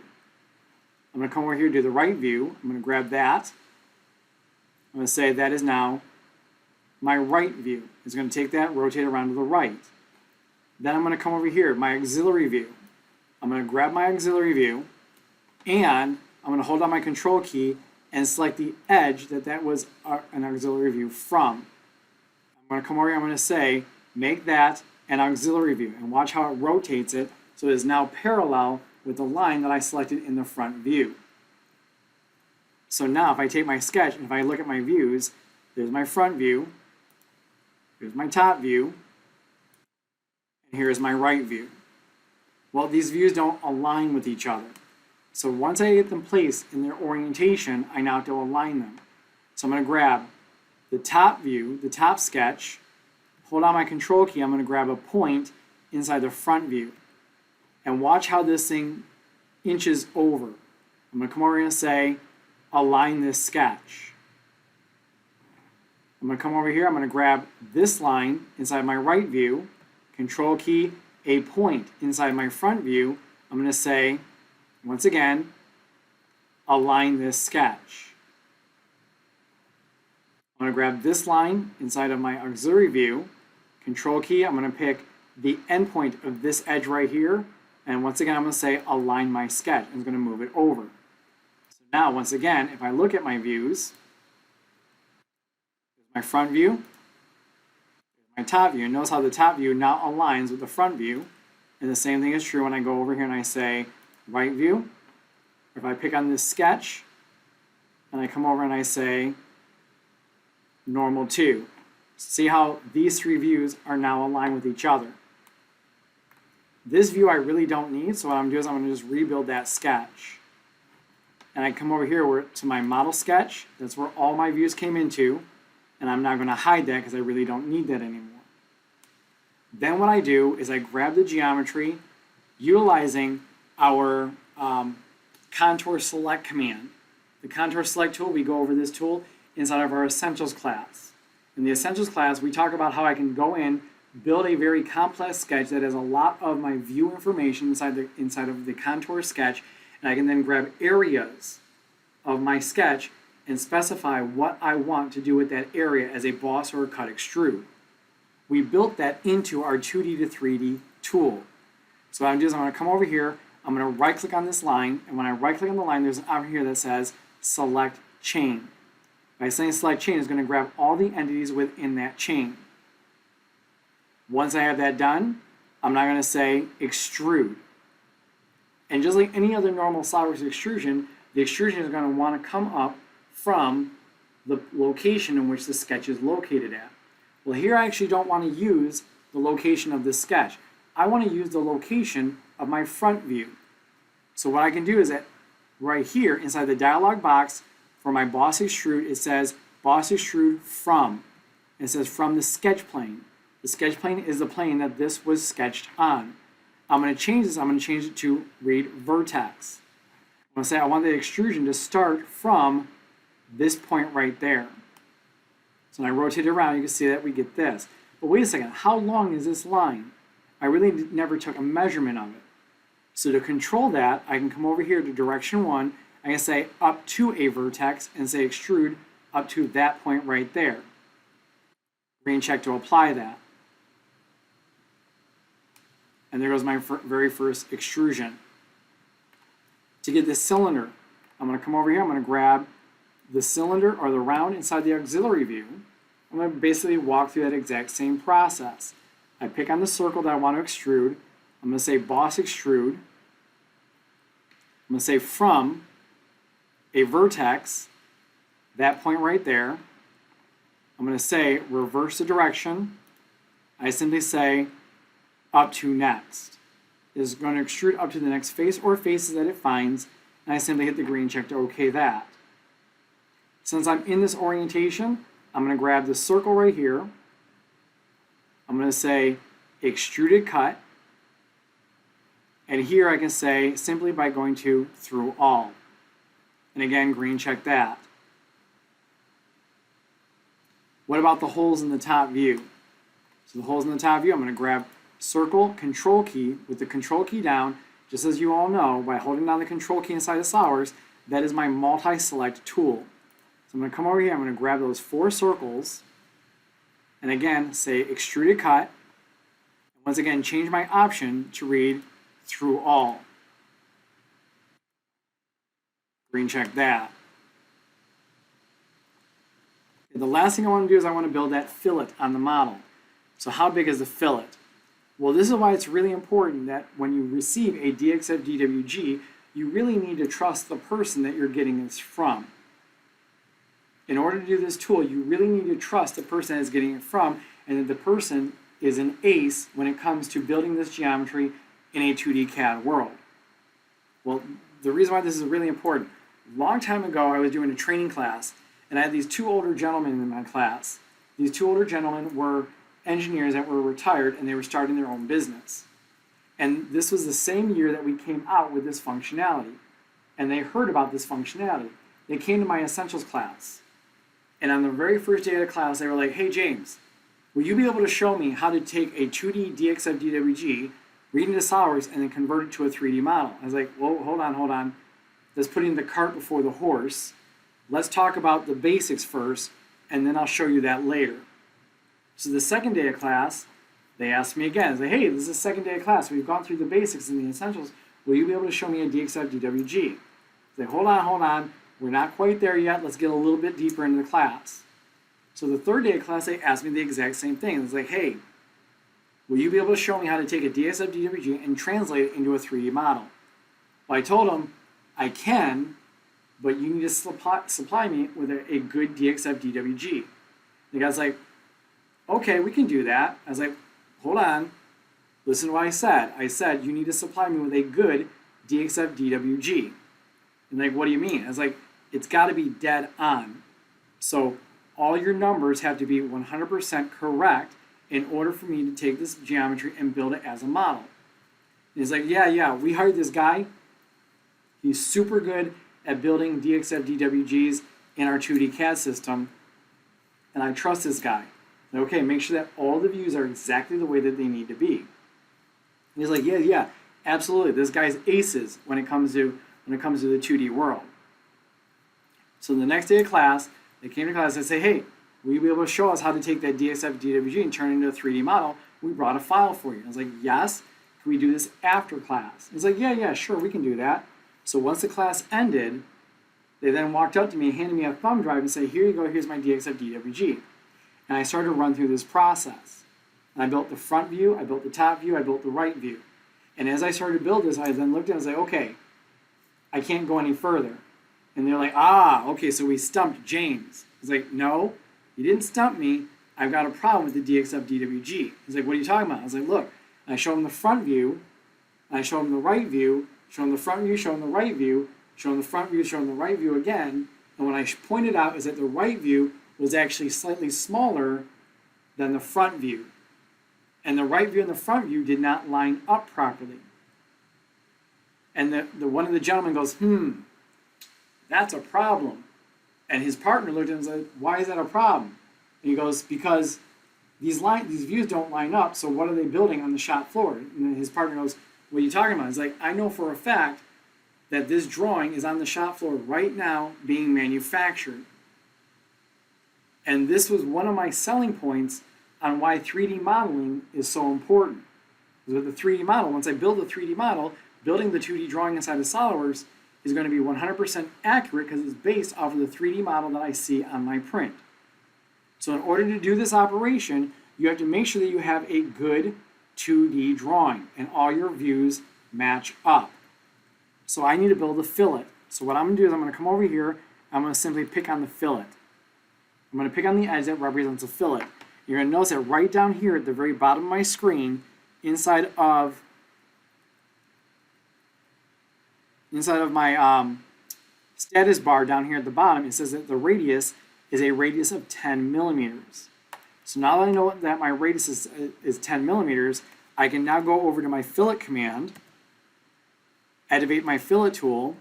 I'm going to come over here to the right view. I'm going to grab that. I'm going to say that is now my right view. It's going to take that, rotate around to the right. Then I'm going to come over here, my auxiliary view. I'm going to grab my auxiliary view and I'm going to hold down my control key and select the edge that was an auxiliary view from. I'm going to come over here, I'm going to say, make that an auxiliary view, and watch how it rotates it so it is now parallel with the line that I selected in the front view. So now if I take my sketch and if I look at my views, there's my front view, here's my top view, and here's my right view. Well, these views don't align with each other. So once I get them placed in their orientation, I now have to align them. So I'm going to grab the top view, the top sketch, hold on my control key, I'm going to grab a point inside the front view. And watch how this thing inches over. I'm going to come over here and say, align this sketch. I'm going to come over here, I'm going to grab this line inside my right view, control key, a point inside my front view. I'm going to say, once again, align this sketch. I'm going to grab this line inside of my auxiliary view, control key, I'm going to pick the endpoint of this edge right here. And once again, I'm going to say align my sketch. I'm going to move it over. So now, once again, if I look at my views, here's my front view, here's my top view. Notice how the top view now aligns with the front view. And the same thing is true when I go over here and I say right view. If I pick on this sketch and I come over and I say normal 2. See how these three views are now aligned with each other. This view I really don't need, so what I'm going to do is I'm going to just rebuild that sketch. And I come over here to my model sketch. That's where all my views came into. And I'm not going to hide that because I really don't need that anymore. Then what I do is I grab the geometry utilizing our contour select command. The contour select tool, we go over this tool inside of our essentials class. In the essentials class, we talk about how I can go in, build a very complex sketch that has a lot of my view information inside of the contour sketch, and I can then grab areas of my sketch and specify what I want to do with that area as a boss or a cut extrude. We built that into our 2D to 3D tool. So what I'm going to do is I'm going to come over here, I'm going to right click on this line, and when I right click on the line, there's an option here that says select chain. By saying select chain, it's going to grab all the entities within that chain. Once I have that done, I'm now going to say extrude. And just like any other normal SOLIDWORKS extrusion, the extrusion is going to want to come up from the location in which the sketch is located at. Well, here I actually don't want to use the location of the sketch. I want to use the location of my front view. So what I can do is that right here inside the dialog box for my boss extrude, it says boss extrude from. It says from the sketch plane. The sketch plane is the plane that this was sketched on. I'm going to change this. I'm going to change it to read vertex. I'm going to say I want the extrusion to start from this point right there. So when I rotate it around, you can see that we get this. But wait a second, how long is this line? I really never took a measurement of it. So to control that, I can come over here to direction 1. I can say up to a vertex and say extrude up to that point right there. Green check to apply that. And there goes my very first extrusion. To get this cylinder, I'm going to come over here, I'm going to grab the cylinder or the round inside the auxiliary view. I'm going to basically walk through that exact same process. I pick on the circle that I want to extrude. I'm going to say boss extrude. I'm going to say from a vertex, that point right there. I'm going to say reverse the direction. I simply say up to next. Is going to extrude up to the next face or faces that it finds, and I simply hit the green check to OK that. Since I'm in this orientation, I'm going to grab the circle right here. I'm going to say extruded cut, and here I can say simply by going to through all. And again, green check that. What about the holes in the top view? So the holes in the top view, I'm going to grab circle, control key, with the control key down, just as you all know, by holding down the control key inside of SOLIDWORKS, that is my multi-select tool. So I'm going to come over here, I'm going to grab those 4 circles, and again, say extruded cut, and once again, change my option to read through all. Green check that. Okay, the last thing I want to do is I want to build that fillet on the model. So how big is the fillet? Well, this is why it's really important that when you receive a DXF DWG, you really need to trust the person that you're getting this from. In order to do this tool, you really need to trust the person that is getting it from, and that the person is an ace when it comes to building this geometry in a 2D CAD world. Well, the reason why this is really important, a long time ago I was doing a training class, and I had these 2 older gentlemen in my class. These 2 older gentlemen were engineers that were retired, and they were starting their own business. And this was the same year that we came out with this functionality. And they heard about this functionality. They came to my essentials class. And on the very first day of the class, they were like, hey, James, will you be able to show me how to take a 2D DXF DWG, read into SOLIDWORKS, and then convert it to a 3D model? I was like, well, hold on. That's putting the cart before the horse. Let's talk about the basics first, and then I'll show you that later. So the second day of class, They asked me again, say, hey, this is the second day of class. We've gone through the basics and the essentials. Will you be able to show me a DXF DWG? Say, hold on. We're not quite there yet. Let's get a little bit deeper into the class. So the third day of class, they asked me the exact same thing. It's like, hey, will you be able to show me how to take a DXF DWG and translate it into a 3D model? Well, I told them, I can, but you need to supply me with a good DXF DWG. The guy's like, okay, we can do that. I was like, hold on, listen to what I said. I said, you need to supply me with a good DXF DWG. And like, what do you mean? I was like, it's got to be dead on. So all your numbers have to be 100% correct in order for me to take this geometry and build it as a model. And he's like, yeah, we hired this guy. He's super good at building DXF DWGs in our 2D CAD system, and I trust this guy. Okay, make sure that all the views are exactly the way that they need to be. And he's like, yeah, absolutely. This guy's aces when it comes to the 2D world. So the next day of class, they came to class and say, hey, will you be able to show us how to take that DXF DWG and turn it into a 3D model? We brought a file for you. I was like, yes. Can we do this after class? He's like, yeah, sure, we can do that. So once the class ended, they then walked up to me, handed me a thumb drive and said, here you go, here's my DXF DWG. And I started to run through this process. And I built the front view, I built the top view, I built the right view. And as I started to build this, I then looked at it and was like, okay, I can't go any further. And they're like, okay, so we stumped James. I was like, no, you didn't stump me. I've got a problem with the DXF DWG. He's like, what are you talking about? I was like, look, and I showed him the front view, and I showed him the right view, showed him the front view, showed him the right view, showed him the front view, showed him the right view again. And what I pointed out is that the right view was actually slightly smaller than the front view. And the right view and the front view did not line up properly. And the one of the gentlemen goes, that's a problem. And his partner looked at him and said, why is that a problem? And he goes, because these views don't line up, so what are they building on the shop floor? And then his partner goes, what are you talking about? He's like, I know for a fact that this drawing is on the shop floor right now being manufactured. And this was one of my selling points on why 3D modeling is so important. Because with the 3D model, once I build the 3D model, building the 2D drawing inside of SOLIDWORKS is going to be 100% accurate because it's based off of the 3D model that I see on my print. So in order to do this operation, you have to make sure that you have a good 2D drawing and all your views match up. So I need to build a fillet. So what I'm going to do is I'm going to come over here, I'm going to simply pick on the fillet. I'm going to pick on the edge that represents a fillet. You're going to notice that right down here at the very bottom of my screen, inside of my status bar down here at the bottom, it says that the radius is a radius of 10 millimeters. So now that I know that my radius is 10 millimeters, I can now go over to my fillet command, activate my fillet tool,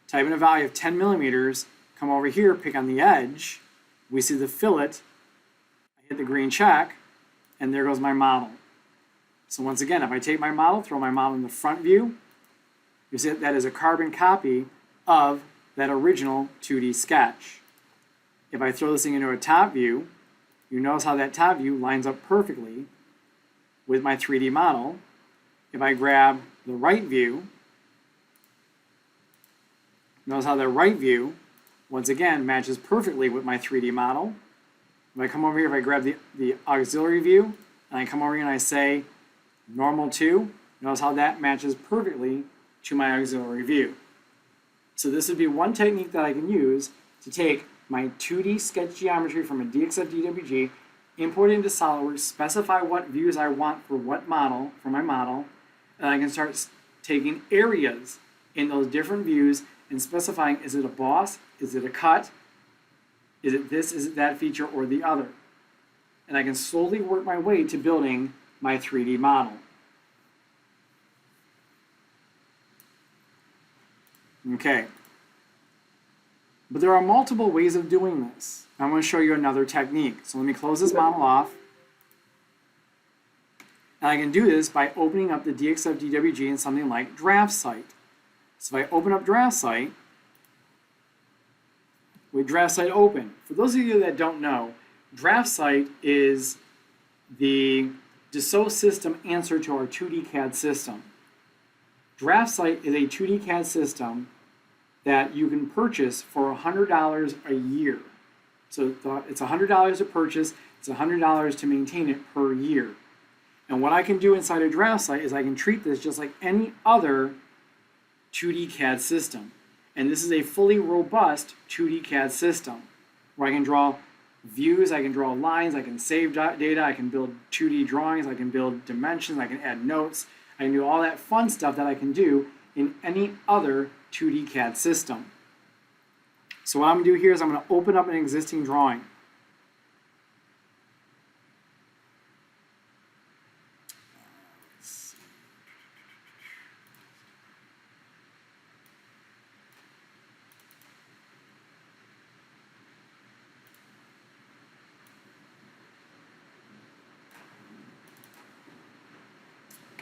type in a value of 10 millimeters, come over here, pick on the edge, we see the fillet, I hit the green check, and there goes my model. So once again, if I take my model, throw my model in the front view, you see that is a carbon copy of that original 2D sketch. If I throw this thing into a top view, you notice how that top view lines up perfectly with my 3D model. If I grab the right view, notice how the right view, once again, matches perfectly with my 3D model. If I come over here, if I grab the auxiliary view, and I come over here and I say normal to, notice how that matches perfectly to my auxiliary view. So this would be one technique that I can use to take my 2D sketch geometry from a DXF DWG, import it into SOLIDWORKS, specify what views I want for what model, for my model, and I can start taking areas in those different views and specifying, is it a boss, is it a cut, is it this, is it that feature, or the other. And I can slowly work my way to building my 3D model. Okay. But there are multiple ways of doing this. I'm going to show you another technique. So let me close this model off. And I can do this by opening up the DXF DWG in something like Draft Site. So if I open up Draft Site, with Draft Site open. For those of you that don't know, Draft Site is the Dassault system answer to our 2D CAD system. DraftSight is a 2D CAD system that you can purchase for $100 a year. So it's $100 to purchase, it's $100 to maintain it per year. And what I can do inside of DraftSight is I can treat this just like any other 2D CAD system. And this is a fully robust 2D CAD system where I can draw views, I can draw lines, I can save data, I can build 2D drawings, I can build dimensions, I can add notes, I can do all that fun stuff that I can do in any other 2D CAD system. So what I'm going to do here is I'm going to open up an existing drawing.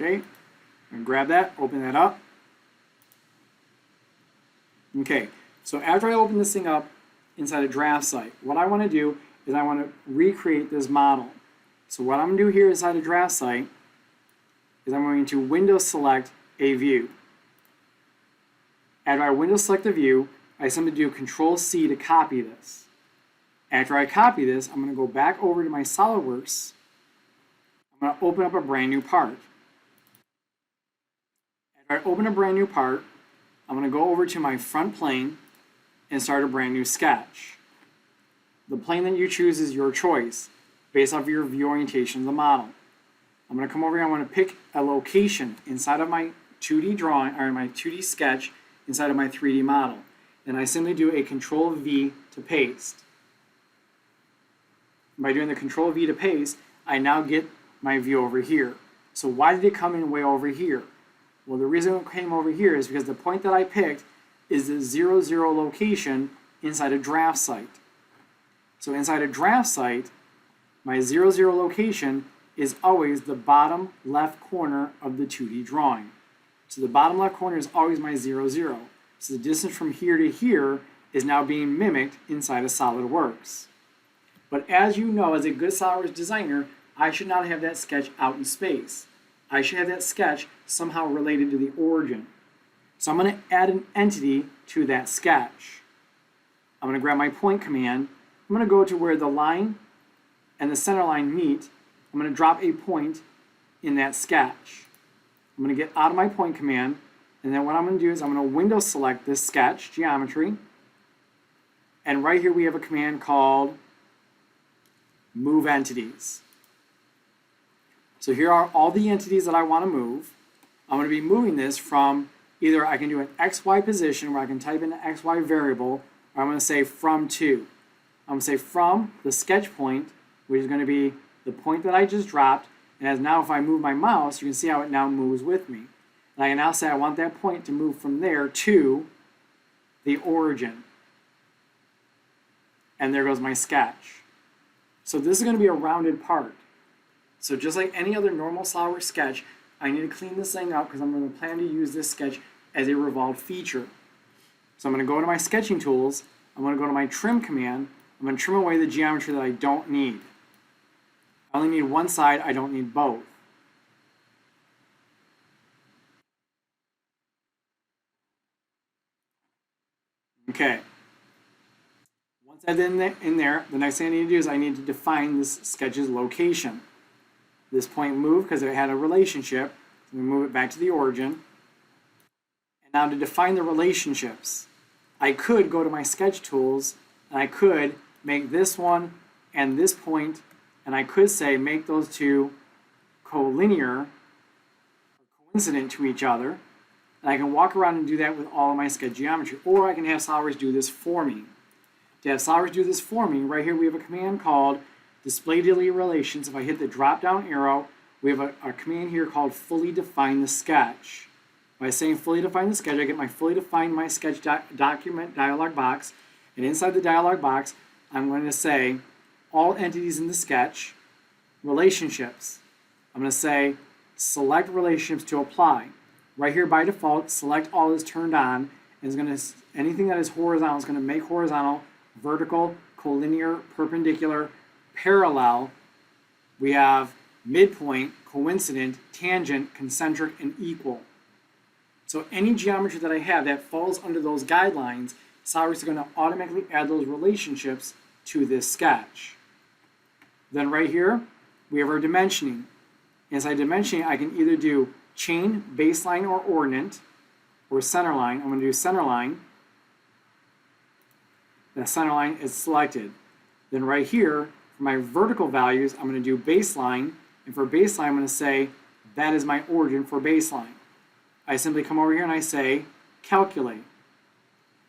Okay, I'm going to grab that, open that up. Okay, so after I open this thing up inside of DraftSight, what I want to do is I want to recreate this model. So what I'm going to do here inside of DraftSight is I'm going to window select a view. After I window select the view, I simply do Control-C to copy this. After I copy this, I'm going to go back over to my SOLIDWORKS. I'm going to open up a brand new part. After I open a brand new part, I'm going to go over to my front plane and start a brand new sketch. The plane that you choose is your choice based off of your view orientation of the model. I'm going to come over here, I want to pick a location inside of my 2D drawing, or my 2D sketch inside of my 3D model. And I simply do a Control-V to paste. By doing the Control-V to paste, I now get my view over here. So why did it come in way over here? Well, the reason it came over here is because the point that I picked is the 0, 0 location inside of DraftSight. So inside of DraftSight, my 0, 0 location is always the bottom left corner of the 2D drawing. So the bottom left corner is always my 0, 0. So the distance from here to here is now being mimicked inside of SOLIDWORKS. But as you know, as a good SOLIDWORKS designer, I should not have that sketch out in space. I should have that sketch somehow related to the origin. So I'm going to add an entity to that sketch. I'm going to grab my point command. I'm going to go to where the line and the center line meet. I'm going to drop a point in that sketch. I'm going to get out of my point command, and then what I'm going to do is I'm going to window select this sketch, geometry, and right here we have a command called Move Entities. So here are all the entities that I want to move. I'm going to be moving this from either I can do an XY position where I can type in an XY variable, or I'm going to say from to. I'm going to say from the sketch point, which is going to be the point that I just dropped, and as now if I move my mouse, you can see how it now moves with me. And I can now say I want that point to move from there to the origin. And there goes my sketch. So this is going to be a rounded part. So just like any other normal SOLIDWORKS sketch, I need to clean this thing up because I'm going to plan to use this sketch as a revolved feature. So I'm going to go to my sketching tools, I'm going to go to my trim command, I'm going to trim away the geometry that I don't need. I only need one side, I don't need both. Okay. Once I've in there, the next thing I need to do is I need to define this sketch's location. This point moved because it had a relationship. So we move it back to the origin. And now to define the relationships, I could go to my sketch tools and I could make this one and this point, and I could say make those two collinear, or coincident to each other. And I can walk around and do that with all of my sketch geometry. Or I can have SOLIDWORKS do this for me. To have SOLIDWORKS do this for me, right here we have a command called Display Delete Relations. If I hit the drop down arrow, we have a command here called Fully Define the Sketch. By saying Fully Define the Sketch, I get my Fully Define My Sketch document dialog box. And inside the dialog box, I'm going to say all entities in the sketch, relationships. I'm going to say select relationships to apply. Right here by default, select all is turned on, and it's going to, anything that is horizontal is going to make horizontal, vertical, collinear, perpendicular, parallel. We have midpoint, coincident, tangent, concentric, and equal. So any geometry that I have that falls under those guidelines, SOLIDWORKS is going to automatically add those relationships to this sketch. Then right here, we have our dimensioning. Inside dimensioning, I can either do chain, baseline, or ordinate, or center line. I'm going to do center line. The center line is selected. Then right here, for my vertical values, I'm going to do baseline. And for baseline, I'm going to say that is my origin for baseline. I simply come over here and I say calculate.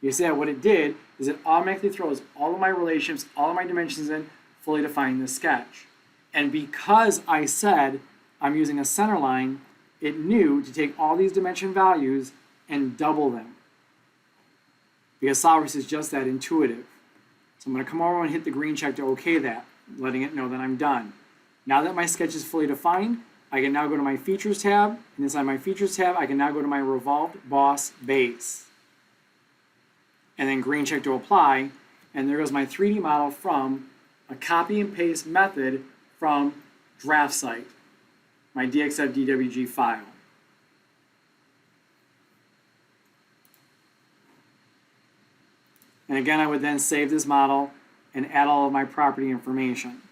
You see that what it did is it automatically throws all of my relationships, all of my dimensions in, fully defining the sketch. And because I said I'm using a center line, it knew to take all these dimension values and double them. Because SOLIDWORKS is just that intuitive. So I'm going to come over and hit the green check to OK that, letting it know that I'm done. Now that my sketch is fully defined, I can now go to my Features tab, and inside my Features tab, I can now go to my Revolved Boss Base. And then green check to apply, and there goes my 3D model from a copy and paste method from draft site, my DXF DWG file. And again, I would then save this model and add all of my property information.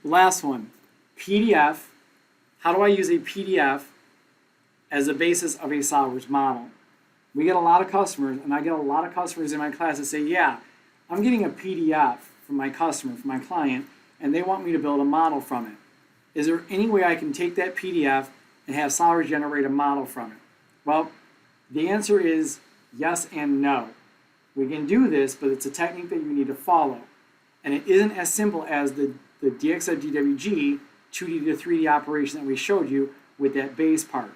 Last one, PDF. How do I use a PDF as a basis of a SOLIDWORKS model? We get a lot of customers, and I get a lot of customers in my class that say, yeah, I'm getting a PDF from my customer, from my client, and they want me to build a model from it. Is there any way I can take that PDF and have SOLIDWORKS generate a model from it? Well, the answer is yes and no. We can do this, but it's a technique that you need to follow. And it isn't as simple as the DXF DWG 2D to 3D operation that we showed you with that base part.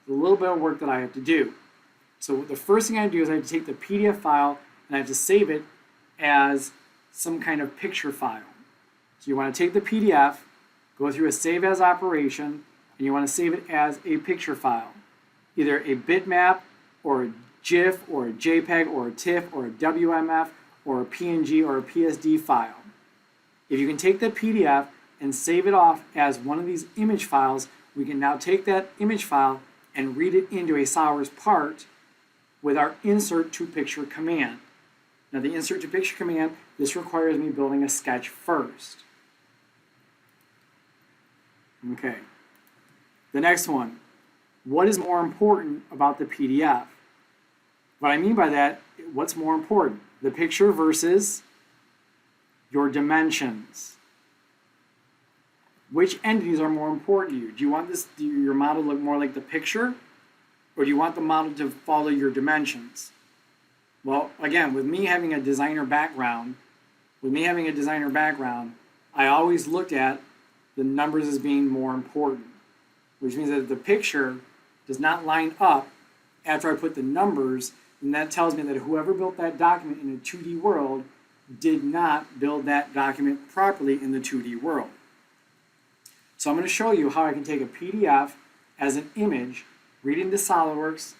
There's a little bit of work that I have to do. So the first thing I do is I have to take the PDF file and I have to save it as some kind of picture file. So you want to take the PDF, go through a save as operation, and you want to save it as a picture file. Either a bitmap or a GIF or a JPEG or a TIFF or a WMF or a PNG or a PSD file. If you can take the PDF and save it off as one of these image files, we can now take that image file and read it into a SOLIDWORKS part with our insert to picture command. Now the insert to picture command, this requires me building a sketch first. Okay. The next one, what is more important about the PDF? What I mean by that, what's more important? The picture versus your dimensions. Which entities are more important to you? Do you want your model to look more like the picture, or do you want the model to follow your dimensions? Well, again, with me having a designer background, I always looked at the numbers as being more important, which means that if the picture does not line up after I put the numbers, then that tells me that whoever built that document in a 2D world did not build that document properly in the 2D world. So I'm going to show you how I can take a PDF as an image, read into SOLIDWORKS,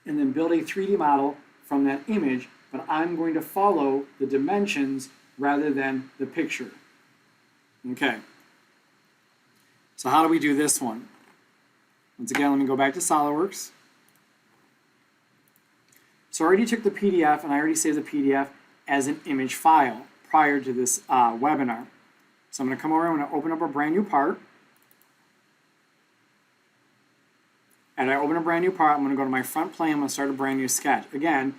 and then build a 3D model from that image, but I'm going to follow the dimensions rather than the picture. Okay. So how do we do this one? Once again, let me go back to SOLIDWORKS. So I already took the PDF and I already saved the PDF as an image file prior to this webinar. So I'm going to come over, I'm going to open up a brand new part. And I open a brand new part, I'm going to go to my front plane, I'm going to start a brand new sketch. Again,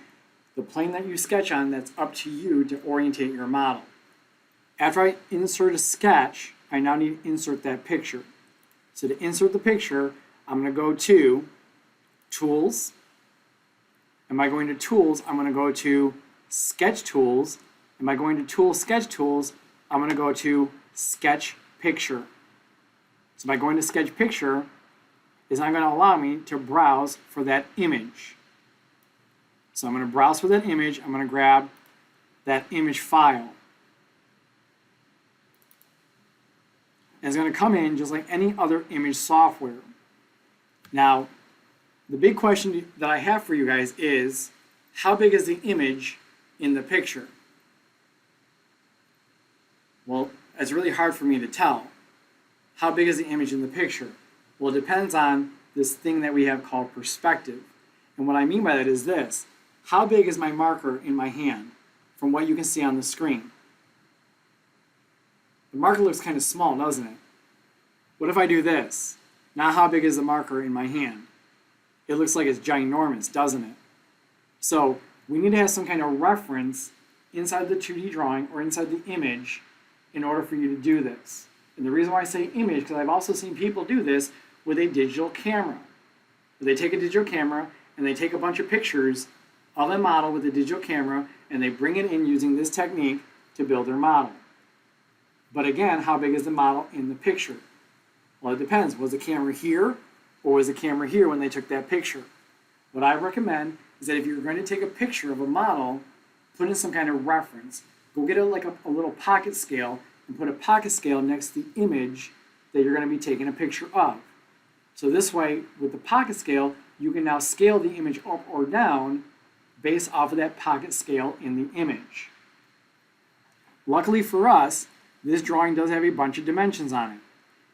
the plane that you sketch on, that's up to you to orientate your model. After I insert a sketch, I now need to insert that picture. So to insert the picture, I'm going to go to Tools. And by going to Tools, I'm going to go to Sketch Tools. And by going to Tools, Sketch Tools, I'm going to go to Sketch Picture. So by going to Sketch Picture, is not going to allow me to browse for that image. So I'm going to browse for that image. I'm going to grab that image file. And it's going to come in just like any other image software. Now, the big question that I have for you guys is, how big is the image in the picture? Well, it's really hard for me to tell. How big is the image in the picture? Well, it depends on this thing that we have called perspective. And what I mean by that is this. How big is my marker in my hand from what you can see on the screen? The marker looks kind of small, doesn't it? What if I do this? Now how big is the marker in my hand? It looks like it's ginormous, doesn't it? So we need to have some kind of reference inside the 2D drawing or inside the image in order for you to do this. And the reason why I say image, because I've also seen people do this with a digital camera. They take a digital camera and they take a bunch of pictures of a model with a digital camera and they bring it in using this technique to build their model. But again, how big is the model in the picture? Well, it depends. Was the camera here or was the camera here when they took that picture? What I recommend is that if you're going to take a picture of a model, put in some kind of reference. Go get a little pocket scale and put a pocket scale next to the image that you're going to be taking a picture of. So this way, with the pocket scale, you can now scale the image up or down based off of that pocket scale in the image. Luckily for us, this drawing does have a bunch of dimensions on it.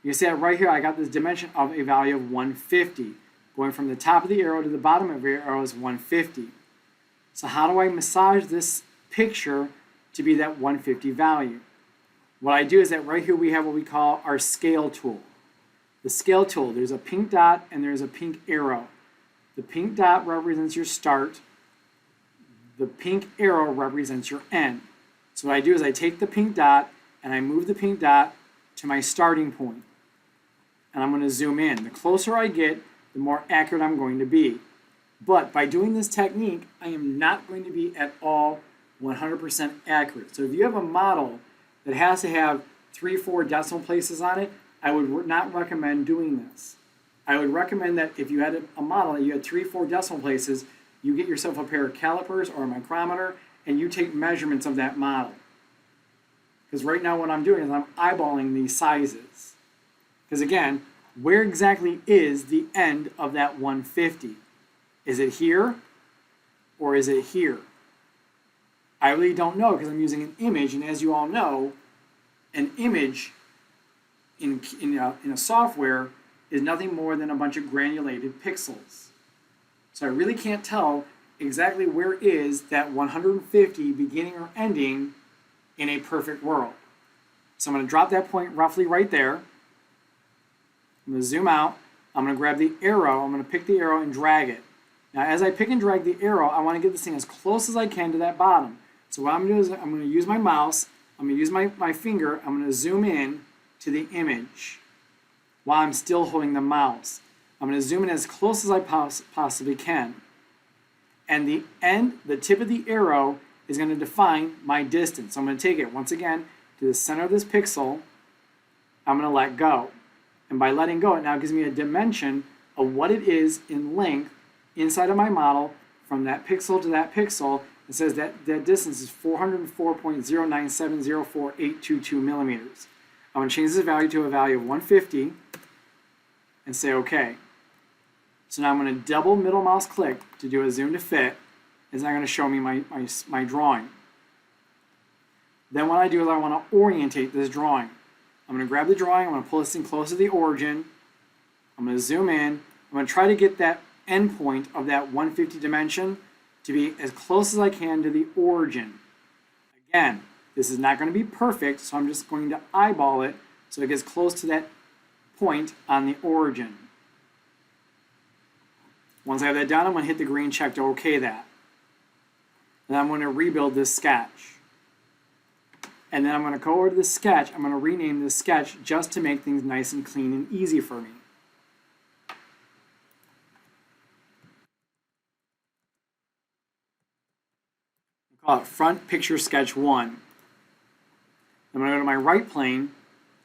You can see that right here, I got this dimension of a value of 150. Going from the top of the arrow to the bottom of the arrow is 150. So how do I massage this picture to be that 150 value? What I do is that right here we have what we call our scale tool. The scale tool, there's a pink dot and there's a pink arrow. The pink dot represents your start. The pink arrow represents your end. So what I do is I take the pink dot and I move the pink dot to my starting point. And I'm going to zoom in. The closer I get, the more accurate I'm going to be. But by doing this technique, I am not going to be at all 100% accurate. So if you have a model that has to have 3-4 decimal places on it, I would not recommend doing this. I would recommend that if you had a model that you had 3-4 decimal places, you get yourself a pair of calipers or a micrometer and you take measurements of that model. Because right now what I'm doing is I'm eyeballing these sizes. Because again, where exactly is the end of that 150? Is it here or is it here? I really don't know because I'm using an image, and as you all know, an image in a software is nothing more than a bunch of granulated pixels. So I really can't tell exactly where is that 150 beginning or ending in a perfect world. So I'm going to drop that point roughly right there. I'm going to zoom out. I'm going to grab the arrow. I'm going to pick the arrow and drag it. Now as I pick and drag the arrow, I want to get this thing as close as I can to that bottom. So what I'm going to do is I'm going to use my mouse, I'm going to use my finger, I'm going to zoom in to the image while I'm still holding the mouse. I'm going to zoom in as close as I possibly can. And the tip of the arrow is going to define my distance. So I'm going to take it once again to the center of this pixel. I'm going to let go. And by letting go, it now gives me a dimension of what it is in length inside of my model from that pixel to that pixel. It says that distance is 404.09704.822 millimeters. I'm going to change this value to a value of 150 and say OK. So now I'm going to double middle mouse click to do a zoom to fit. It's now going to show me my drawing. Then what I do is I want to orientate this drawing. I'm going to grab the drawing, I'm going to pull this thing close to the origin. I'm going to zoom in. I'm going to try to get that endpoint of that 150 dimension to be as close as I can to the origin. Again, this is not going to be perfect, so I'm just going to eyeball it so it gets close to that point on the origin. Once I have that done, I'm going to hit the green check to OK that. And I'm going to rebuild this sketch. And then I'm going to go over to the sketch. I'm going to rename this sketch just to make things nice and clean and easy for me. I'll call it Front Picture Sketch 1. I'm going to go to my right plane.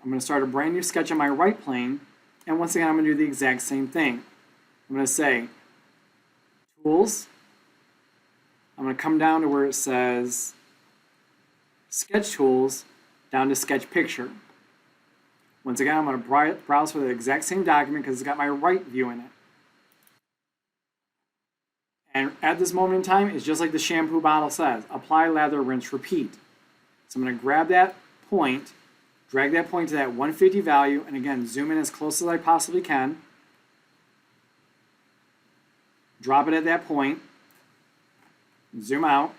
I'm going to start a brand new sketch on my right plane. And once again, I'm going to do the exact same thing. I'm going to say Tools. I'm going to come down to where it says Sketch Tools, down to Sketch Picture. Once again, I'm going to browse for the exact same document because it's got my right view in it. And at this moment in time, it's just like the shampoo bottle says, apply, lather, rinse, repeat. So I'm going to grab that point, drag that point to that 150 value, and again, zoom in as close as I possibly can. Drop it at that point, zoom out,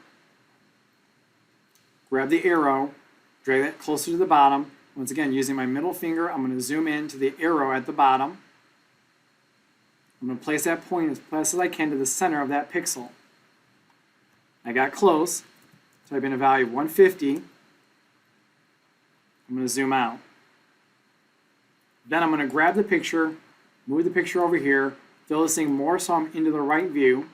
grab the arrow, drag that closer to the bottom. Once again, using my middle finger, I'm going to zoom in to the arrow at the bottom. I'm going to place that point as close as I can to the center of that pixel. I got close, type in a value of 150. I'm going to zoom out. Then I'm going to grab the picture, move the picture over here, fill this thing more so I'm into the right view.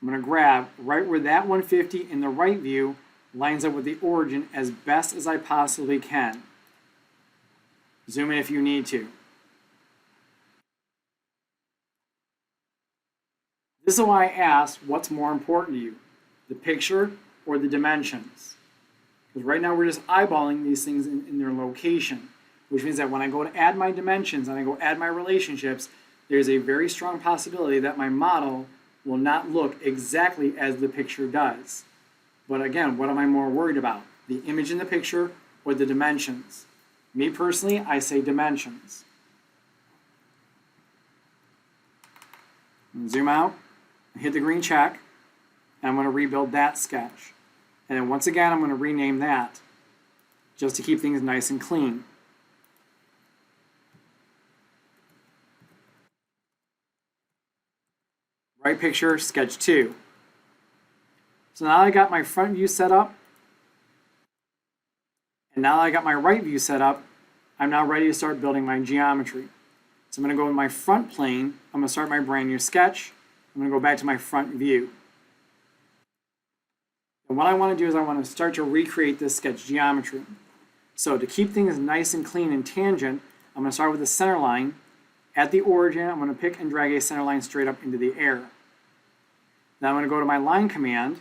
I'm going to grab right where that 150 in the right view lines up with the origin as best as I possibly can. Zoom in if you need to. This is why I asked what's more important to you, the picture or the dimensions. Because right now we're just eyeballing these things in their location, which means that when I go to add my dimensions and I go add my relationships, there's a very strong possibility that my model will not look exactly as the picture does. But again, what am I more worried about? The image in the picture or the dimensions? Me personally, I say dimensions. Zoom out, hit the green check, and I'm going to rebuild that sketch. And then once again, I'm going to rename that just to keep things nice and clean. Right picture, sketch 2. So now I got my front view set up, and now I got my right view set up, I'm now ready to start building my geometry. So I'm going to go in my front plane, I'm going to start my brand new sketch, I'm going to go back to my front view. And what I want to do is I want to start to recreate this sketch geometry. So to keep things nice and clean and tangent, I'm going to start with the center line. At the origin, I'm going to pick and drag a center line straight up into the air. Now I'm going to go to my line command,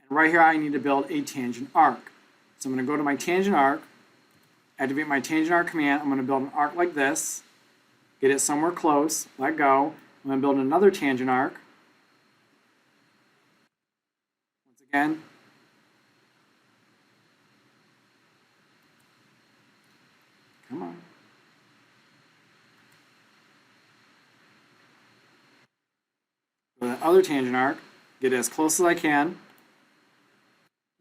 and right here I need to build a tangent arc. So I'm going to go to my tangent arc, activate my tangent arc command, I'm going to build an arc like this, get it somewhere close, let go, I'm going to build another tangent arc. Once again, come on. Go to the other tangent arc, get it as close as I can,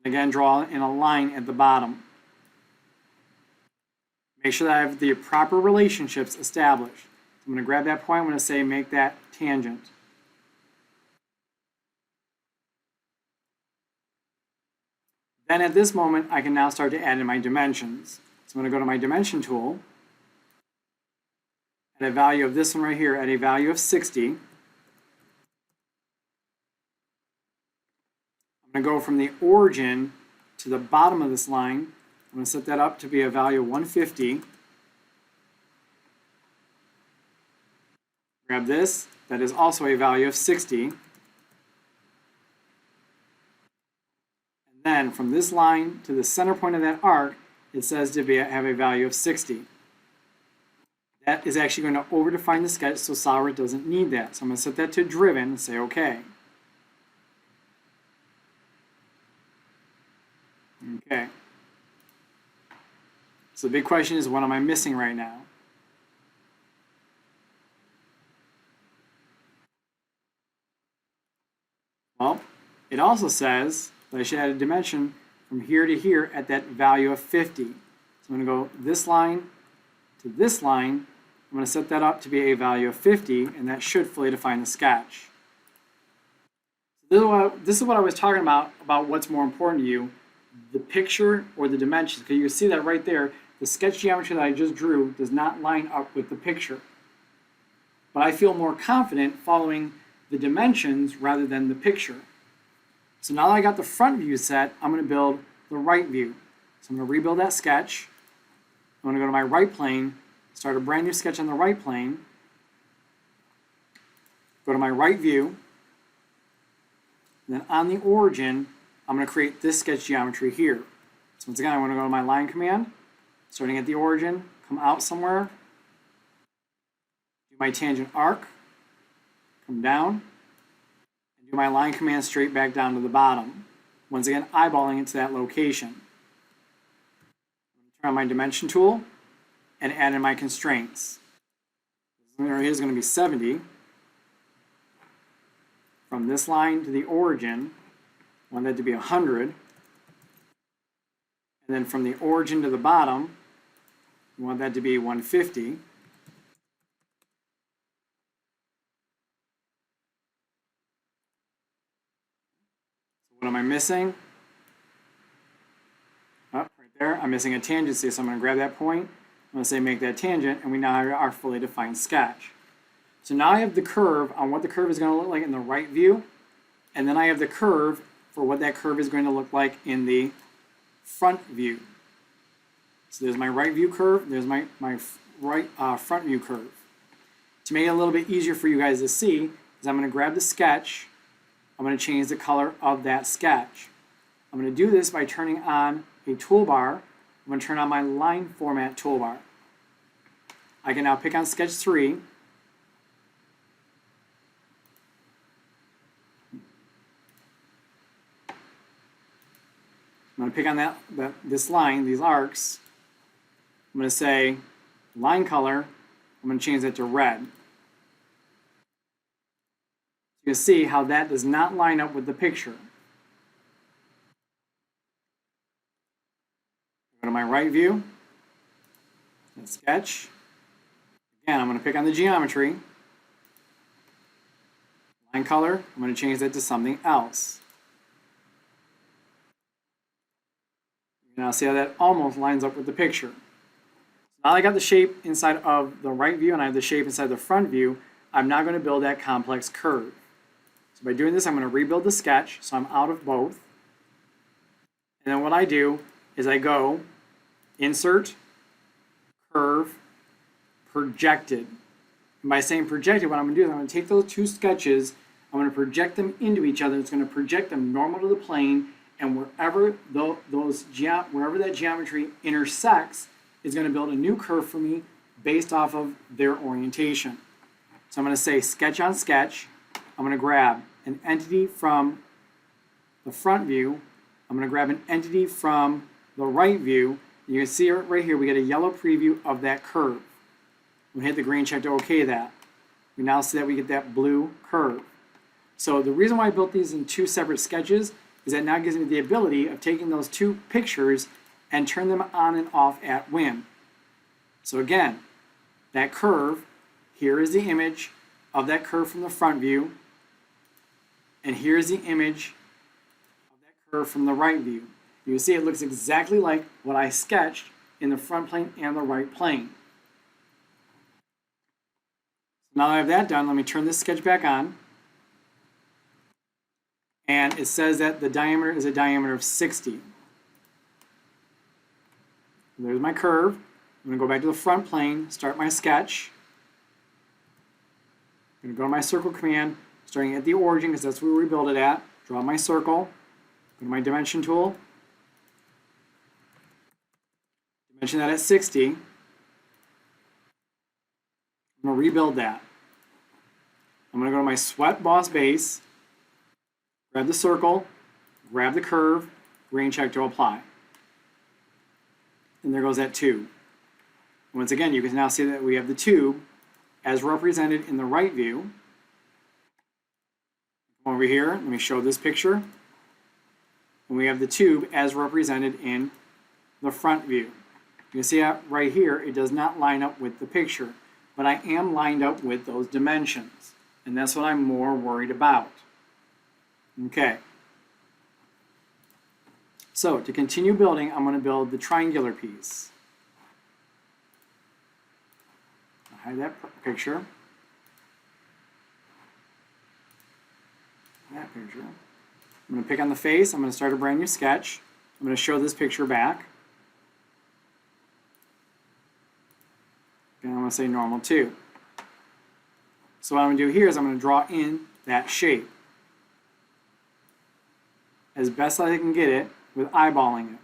and again draw in a line at the bottom. Make sure that I have the proper relationships established. I'm going to grab that point, I'm going to say make that tangent. Then at this moment, I can now start to add in my dimensions. So I'm going to go to my dimension tool, at a value of this one right here, at a value of 60. I'm going to go from the origin to the bottom of this line. I'm going to set that up to be a value of 150. Grab this, that is also a value of 60. And then from this line to the center point of that arc, it says to have a value of 60. That is actually going to overdefine the sketch, so SOLIDWORKS doesn't need that. So I'm going to set that to driven and say OK. Okay. So the big question is, what am I missing right now? Well, it also says that I should add a dimension from here to here at that value of 50. So I'm going to go this line to this line. I'm going to set that up to be a value of 50, and that should fully define the sketch. This is what I was talking about what's more important to you, the picture or the dimensions. Because you can see that right there, the sketch geometry that I just drew does not line up with the picture. But I feel more confident following the dimensions rather than the picture. So now that I got the front view set, I'm going to build the right view. So I'm going to rebuild that sketch. I'm going to go to my right plane, start a brand new sketch on the right plane, go to my right view, and then on the origin, I'm going to create this sketch geometry here. So once again, I want to go to my line command, starting at the origin, come out somewhere, do my tangent arc, come down, Do my line command straight back down to the bottom. Once again, eyeballing it to that location. Turn on my dimension tool and add in my constraints. Right here is going to be 70. From this line to the origin, I want that to be 100. And then from the origin to the bottom, we want that to be 150. So what am I missing? Oh, right there, I'm missing a tangency, so I'm going to grab that point. I'm going to say make that tangent, and we now have our fully defined sketch. So now I have the curve on what the curve is going to look like in the right view, and then I have the curve for what that curve is going to look like in the front view. So there's my right view curve, there's my front view curve. To make it a little bit easier for you guys to see, is I'm going to grab the sketch, I'm going to change the color of that sketch. I'm going to do this by turning on a toolbar. I'm going to turn on my line format toolbar. I can now pick on sketch 3. I'm going to pick on this line, these arcs. I'm going to say line color, I'm going to change that to red. You can see how that does not line up with the picture. Go to my right view, and sketch. Again, I'm going to pick on the geometry. Line color, I'm going to change that to something else. Now see how that almost lines up with the picture. Now I got the shape inside of the right view and I have the shape inside the front view. I'm now going to build that complex curve. So by doing this, I'm going to rebuild the sketch so I'm out of both. And then what I do is I go Insert, Curve, Projected. And by saying projected, what I'm going to do is I'm going to take those two sketches, I'm going to project them into each other. It's going to project them normal to the plane, and wherever that geometry intersects is going to build a new curve for me based off of their orientation. So I'm going to say sketch on sketch. I'm going to grab an entity from the front view. I'm going to grab an entity from the right view. You can see right here we get a yellow preview of that curve. We hit the green check to OK that. We now see that we get that blue curve. So the reason why I built these in two separate sketches is that now gives me the ability of taking those two pictures and turn them on and off at whim. So again, that curve, here is the image of that curve from the front view, and here's the image of that curve from the right view. You can see it looks exactly like what I sketched in the front plane and the right plane. So now that I have that done, let me turn this sketch back on. And it says that the diameter is a diameter of 60. There's my curve. I'm going to go back to the front plane, start my sketch. I'm going to go to my circle command, starting at the origin because that's where we build it at. Draw my circle. Go to my dimension tool. Dimension that at 60. I'm going to rebuild that. I'm going to go to my sweat boss base. Grab the circle, grab the curve, green check to apply. And there goes that tube. Once again, you can now see that we have the tube as represented in the right view. Come over here, let me show this picture. And we have the tube as represented in the front view. You can see that right here, it does not line up with the picture, but I am lined up with those dimensions. And that's what I'm more worried about. Okay, so to continue building, I'm going to build the triangular piece. I'll hide that picture. That picture. I'm going to pick on the face. I'm going to start a brand new sketch. I'm going to show this picture back. And I'm going to say normal 2. So what I'm going to do here is I'm going to draw in that shape as best I can get it with eyeballing it.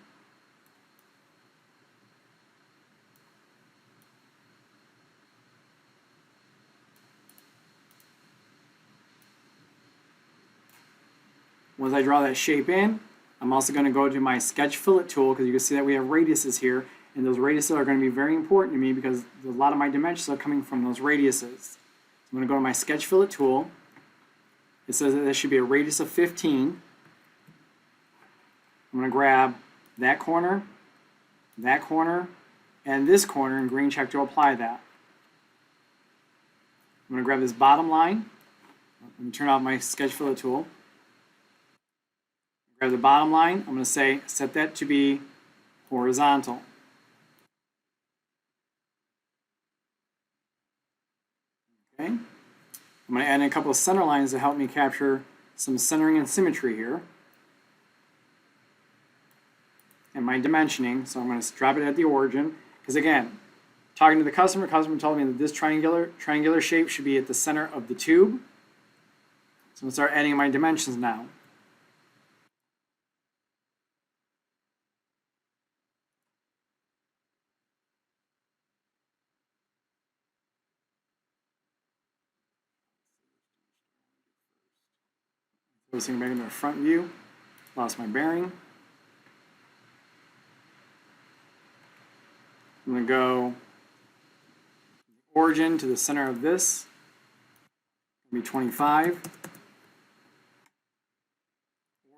Once I draw that shape in, I'm also going to go to my sketch fillet tool, because you can see that we have radiuses here, and those radiuses are going to be very important to me because a lot of my dimensions are coming from those radiuses. So I'm going to go to my sketch fillet tool. It says that there should be a radius of 15. I'm going to grab that corner, and this corner, and green check to apply that. I'm going to grab this bottom line. Let me turn off my sketch fillet tool. Grab the bottom line. I'm going to say set that to be horizontal. Okay. I'm going to add in a couple of center lines to help me capture some centering and symmetry here. And my dimensioning, so I'm going to drop it at the origin, because again, talking to the customer told me that this triangular shape should be at the center of the tube. So I'm going to start adding my dimensions now. Throw this thing back into the front view. Lost my bearing. I'm going to go origin to the center of this. It'll be 25.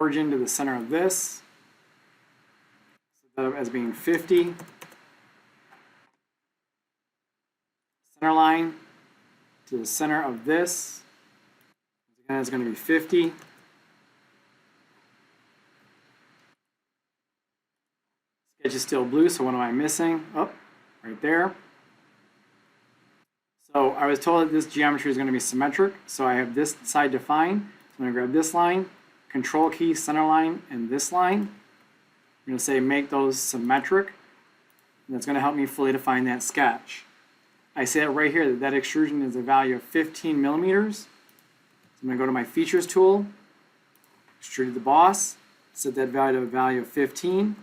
Origin to the center of this. Set that up as being 50. Center line to the center of this. Again, it's going to be 50. Sketch is still blue, so what am I missing? Oh, right there. So I was told that this geometry is going to be symmetric, so I have this side defined. So I'm going to grab this line, Control key, center line, and this line. I'm going to say make those symmetric, and that's going to help me fully define that sketch. I say it right here that extrusion is a value of 15 millimeters. So I'm going to go to my Features tool, extrude the boss, set that value to a value of 15.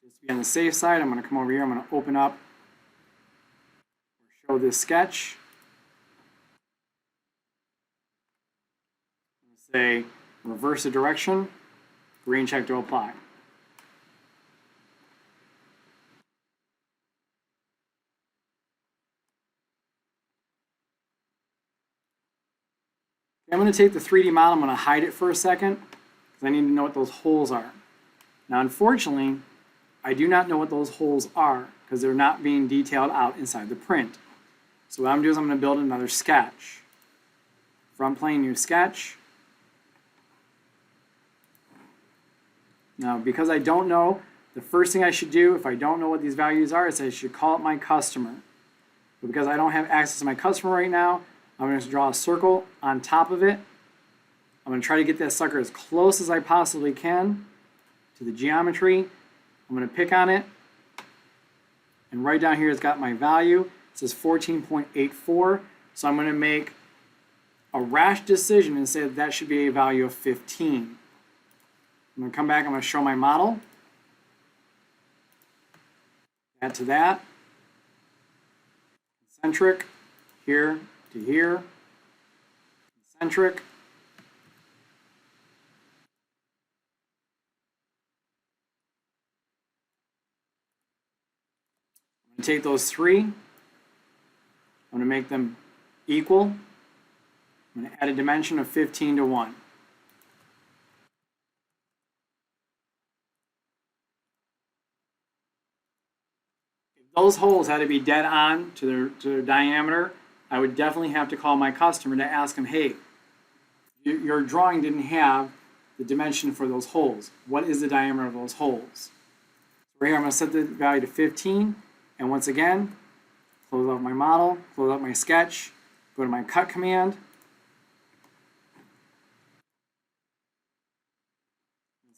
Just to be on the safe side, I'm going to come over here, I'm going to open up or show this sketch. I'm going to say reverse the direction, green check to apply. I'm going to take the 3D model, I'm going to hide it for a second because I need to know what those holes are. Now unfortunately, I do not know what those holes are because they're not being detailed out inside the print. So what I'm going to do is I'm going to build another sketch. Front plane, new sketch. Now because I don't know, the first thing I should do if I don't know what these values are is I should call up my customer. But because I don't have access to my customer right now, I'm going to draw a circle on top of it. I'm going to try to get that sucker as close as I possibly can to the geometry. I'm going to pick on it, and right down here it's got my value. It says 14.84, so I'm going to make a rash decision and say that that should be a value of 15. I'm going to come back, I'm going to show my model. Add to that. Concentric, here to here. Concentric. I'm going to take those three. I'm going to make them equal. I'm going to add a dimension of 15 to 1. If those holes had to be dead on to their diameter, I would definitely have to call my customer to ask him, hey, your drawing didn't have the dimension for those holes. What is the diameter of those holes? So right here I'm going to set the value to 15, and once again, close out my model, close out my sketch, go to my cut command,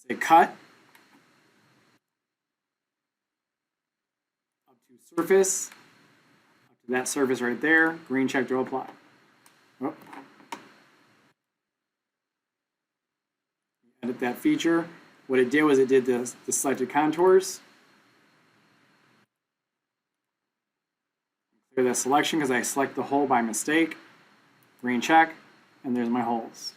say cut, up to surface, up to that surface right there, green check to apply. Oh. Edit that feature. What it did was it did the selected contours. Get that selection because I select the hole by mistake. Green check, and there's my holes.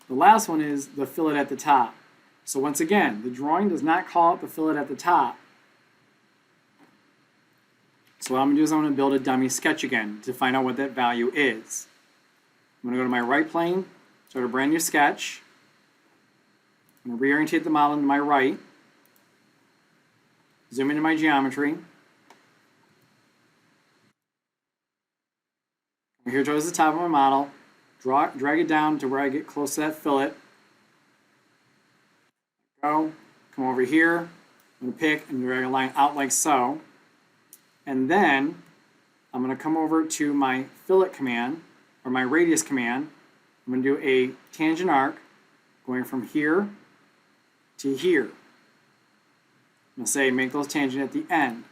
The last one is the fillet at the top. So once again, the drawing does not call out the fillet at the top. So what I'm going to do is I'm going to build a dummy sketch again to find out what that value is. I'm going to go to my right plane, start a brand new sketch. I'm going to reorientate the model to my right. Zoom into my geometry. Come here towards the top of my model. Drag it down to where I get close to that fillet. Go. Come over here. I'm going to pick and drag a line out like so. And then I'm going to come over to my fillet command, or my radius command. I'm going to do a tangent arc going from here to here. I'm going to say make those tangent at the end.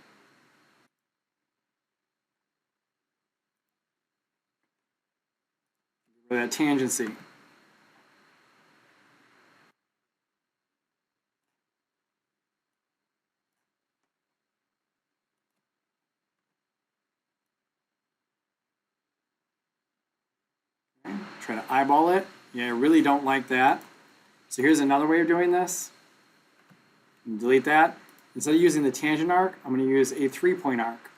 For that tangency. Okay. Try to eyeball it. Yeah, I really don't like that. So here's another way of doing this. Delete that. Instead of using the tangent arc, I'm going to use a 3-point arc.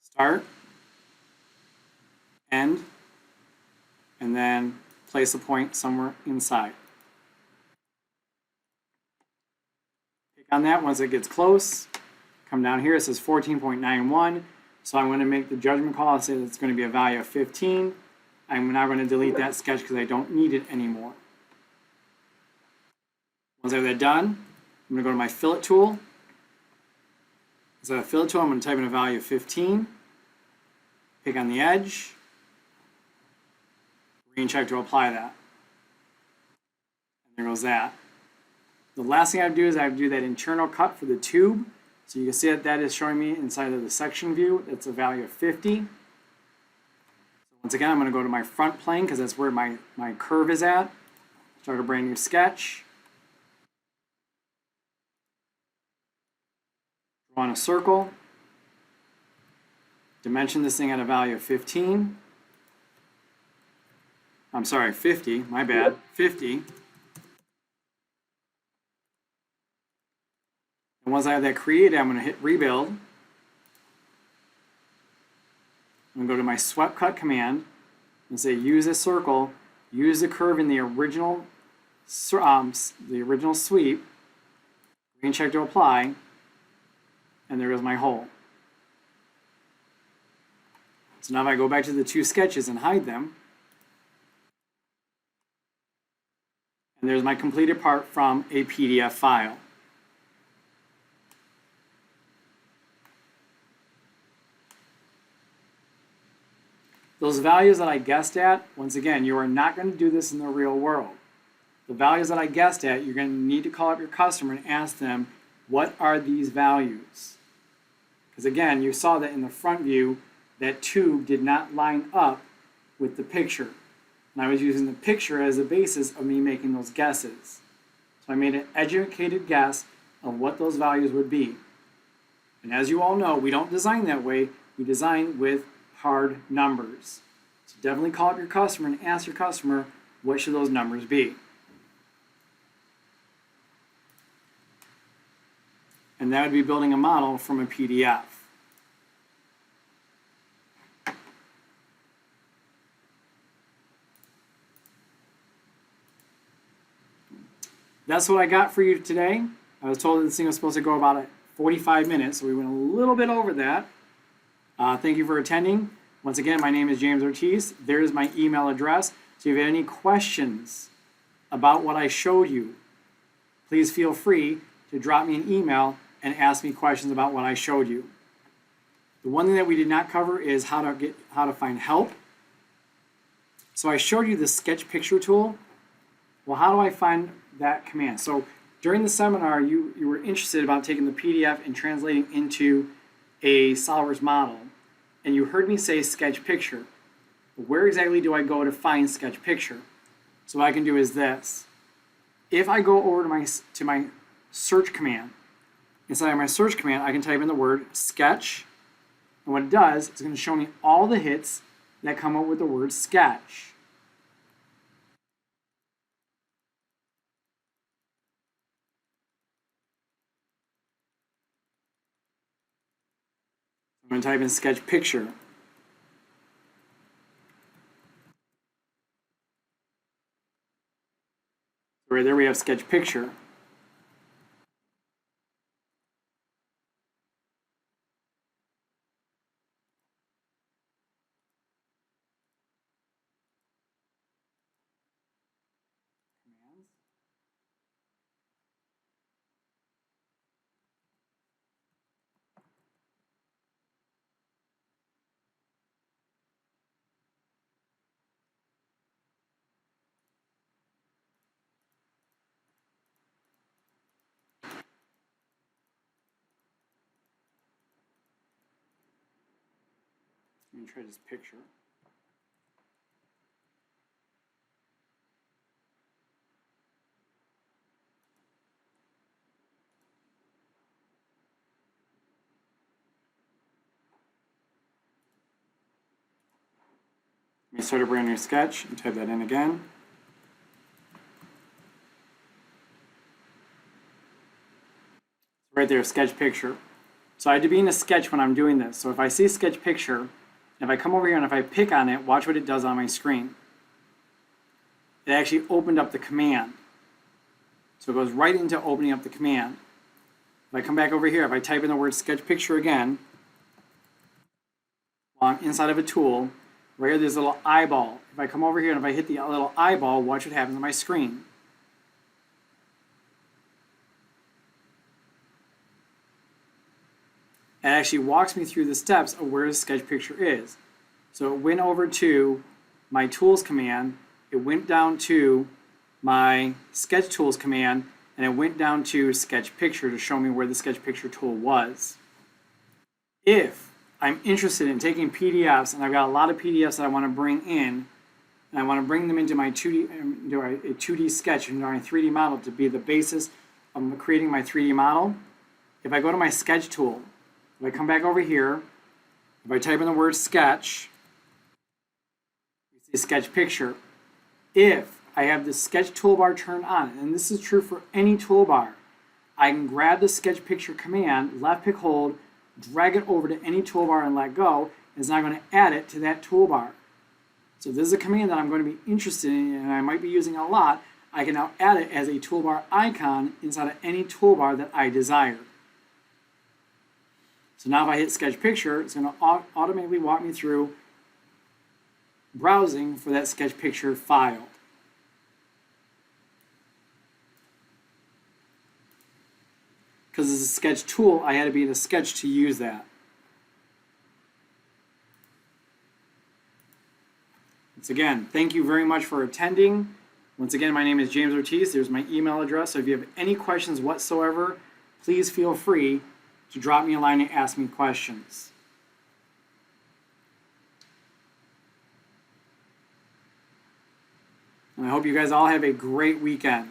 Start, end, and then place a point somewhere inside. Click on that once it gets close. Come down here, it says 14.91. So I'm going to make the judgment call and say that it's going to be a value of 15. I'm now going to delete that sketch because I don't need it anymore. Once I have that done, I'm going to go to my fillet tool. Instead of fillet tool, I'm going to type in a value of 15. Pick on the edge. Green check to apply that. And there goes that. The last thing I have to do is I have to do that internal cut for the tube. So you can see that that is showing me inside of the section view. It's a value of 50. So once again, I'm going to go to my front plane because that's where my curve is at. Start a brand new sketch. Draw on a circle. Dimension this thing at a value of 15. I'm sorry, 50, my bad, 50. And once I have that created, I'm going to hit rebuild. I'm going to go to my swept cut command and say use a circle, use the curve in the original sweep, green check to apply, and there goes my hole. So now if I go back to the two sketches and hide them, and there's my completed part from a PDF file. Those values that I guessed at, once again, you are not going to do this in the real world. The values that I guessed at, you're going to need to call up your customer and ask them, what are these values? Because again, you saw that in the front view, that tube did not line up with the picture. And I was using the picture as a basis of me making those guesses. So I made an educated guess of what those values would be. And as you all know, we don't design that way. We design with hard numbers. So definitely call up your customer and ask your customer, what should those numbers be? And that would be building a model from a PDF. That's what I got for you today. I was told that this thing was supposed to go about 45 minutes, so we went a little bit over that. Thank you for attending. Once again, my name is James Ortiz. There's my email address. So if you have any questions about what I showed you, please feel free to drop me an email and ask me questions about what I showed you. The one thing that we did not cover is how to find help. So I showed you the sketch picture tool. Well, how do I find that command? So during the seminar, you were interested about taking the PDF and translating into a SOLIDWORKS model, and you heard me say sketch picture. But where exactly do I go to find sketch picture? So what I can do is this. If I go over to my search command, inside of my search command, I can type in the word sketch. And what it does, it's going to show me all the hits that come up with the word sketch. I'm going to type in sketch picture. Right there we have sketch picture. Let me try this picture. Let me start a brand new sketch and type that in again. Right there, sketch picture. So I had to be in a sketch when I'm doing this. So if I see sketch picture, if I come over here and if I pick on it, watch what it does on my screen. It actually opened up the command. So it goes right into opening up the command. If I come back over here, if I type in the word sketch picture again, while I'm inside of a tool, right here there's a little eyeball. If I come over here and if I hit the little eyeball, watch what happens on my screen. It actually walks me through the steps of where the sketch picture is. So it went over to my tools command, it went down to my sketch tools command, and it went down to sketch picture to show me where the sketch picture tool was. If I'm interested in taking PDFs and I've got a lot of PDFs that I want to bring in, and I want to bring them into my 2D sketch, into my 3D model to be the basis of creating my 3D model, if I go to my sketch tool, if I come back over here, if I type in the word sketch, you see sketch picture. If I have the sketch toolbar turned on, and this is true for any toolbar, I can grab the sketch picture command, left click hold, drag it over to any toolbar and let go, and it's now going to add it to that toolbar. So if this is a command that I'm going to be interested in and I might be using a lot, I can now add it as a toolbar icon inside of any toolbar that I desire. So now if I hit sketch picture, it's going to automatically walk me through browsing for that sketch picture file. Because as a sketch tool, I had to be in a sketch to use that. Once again, thank you very much for attending. Once again, my name is James Ortiz. There's my email address. So if you have any questions whatsoever, please feel free to drop me a line and ask me questions. And I hope you guys all have a great weekend.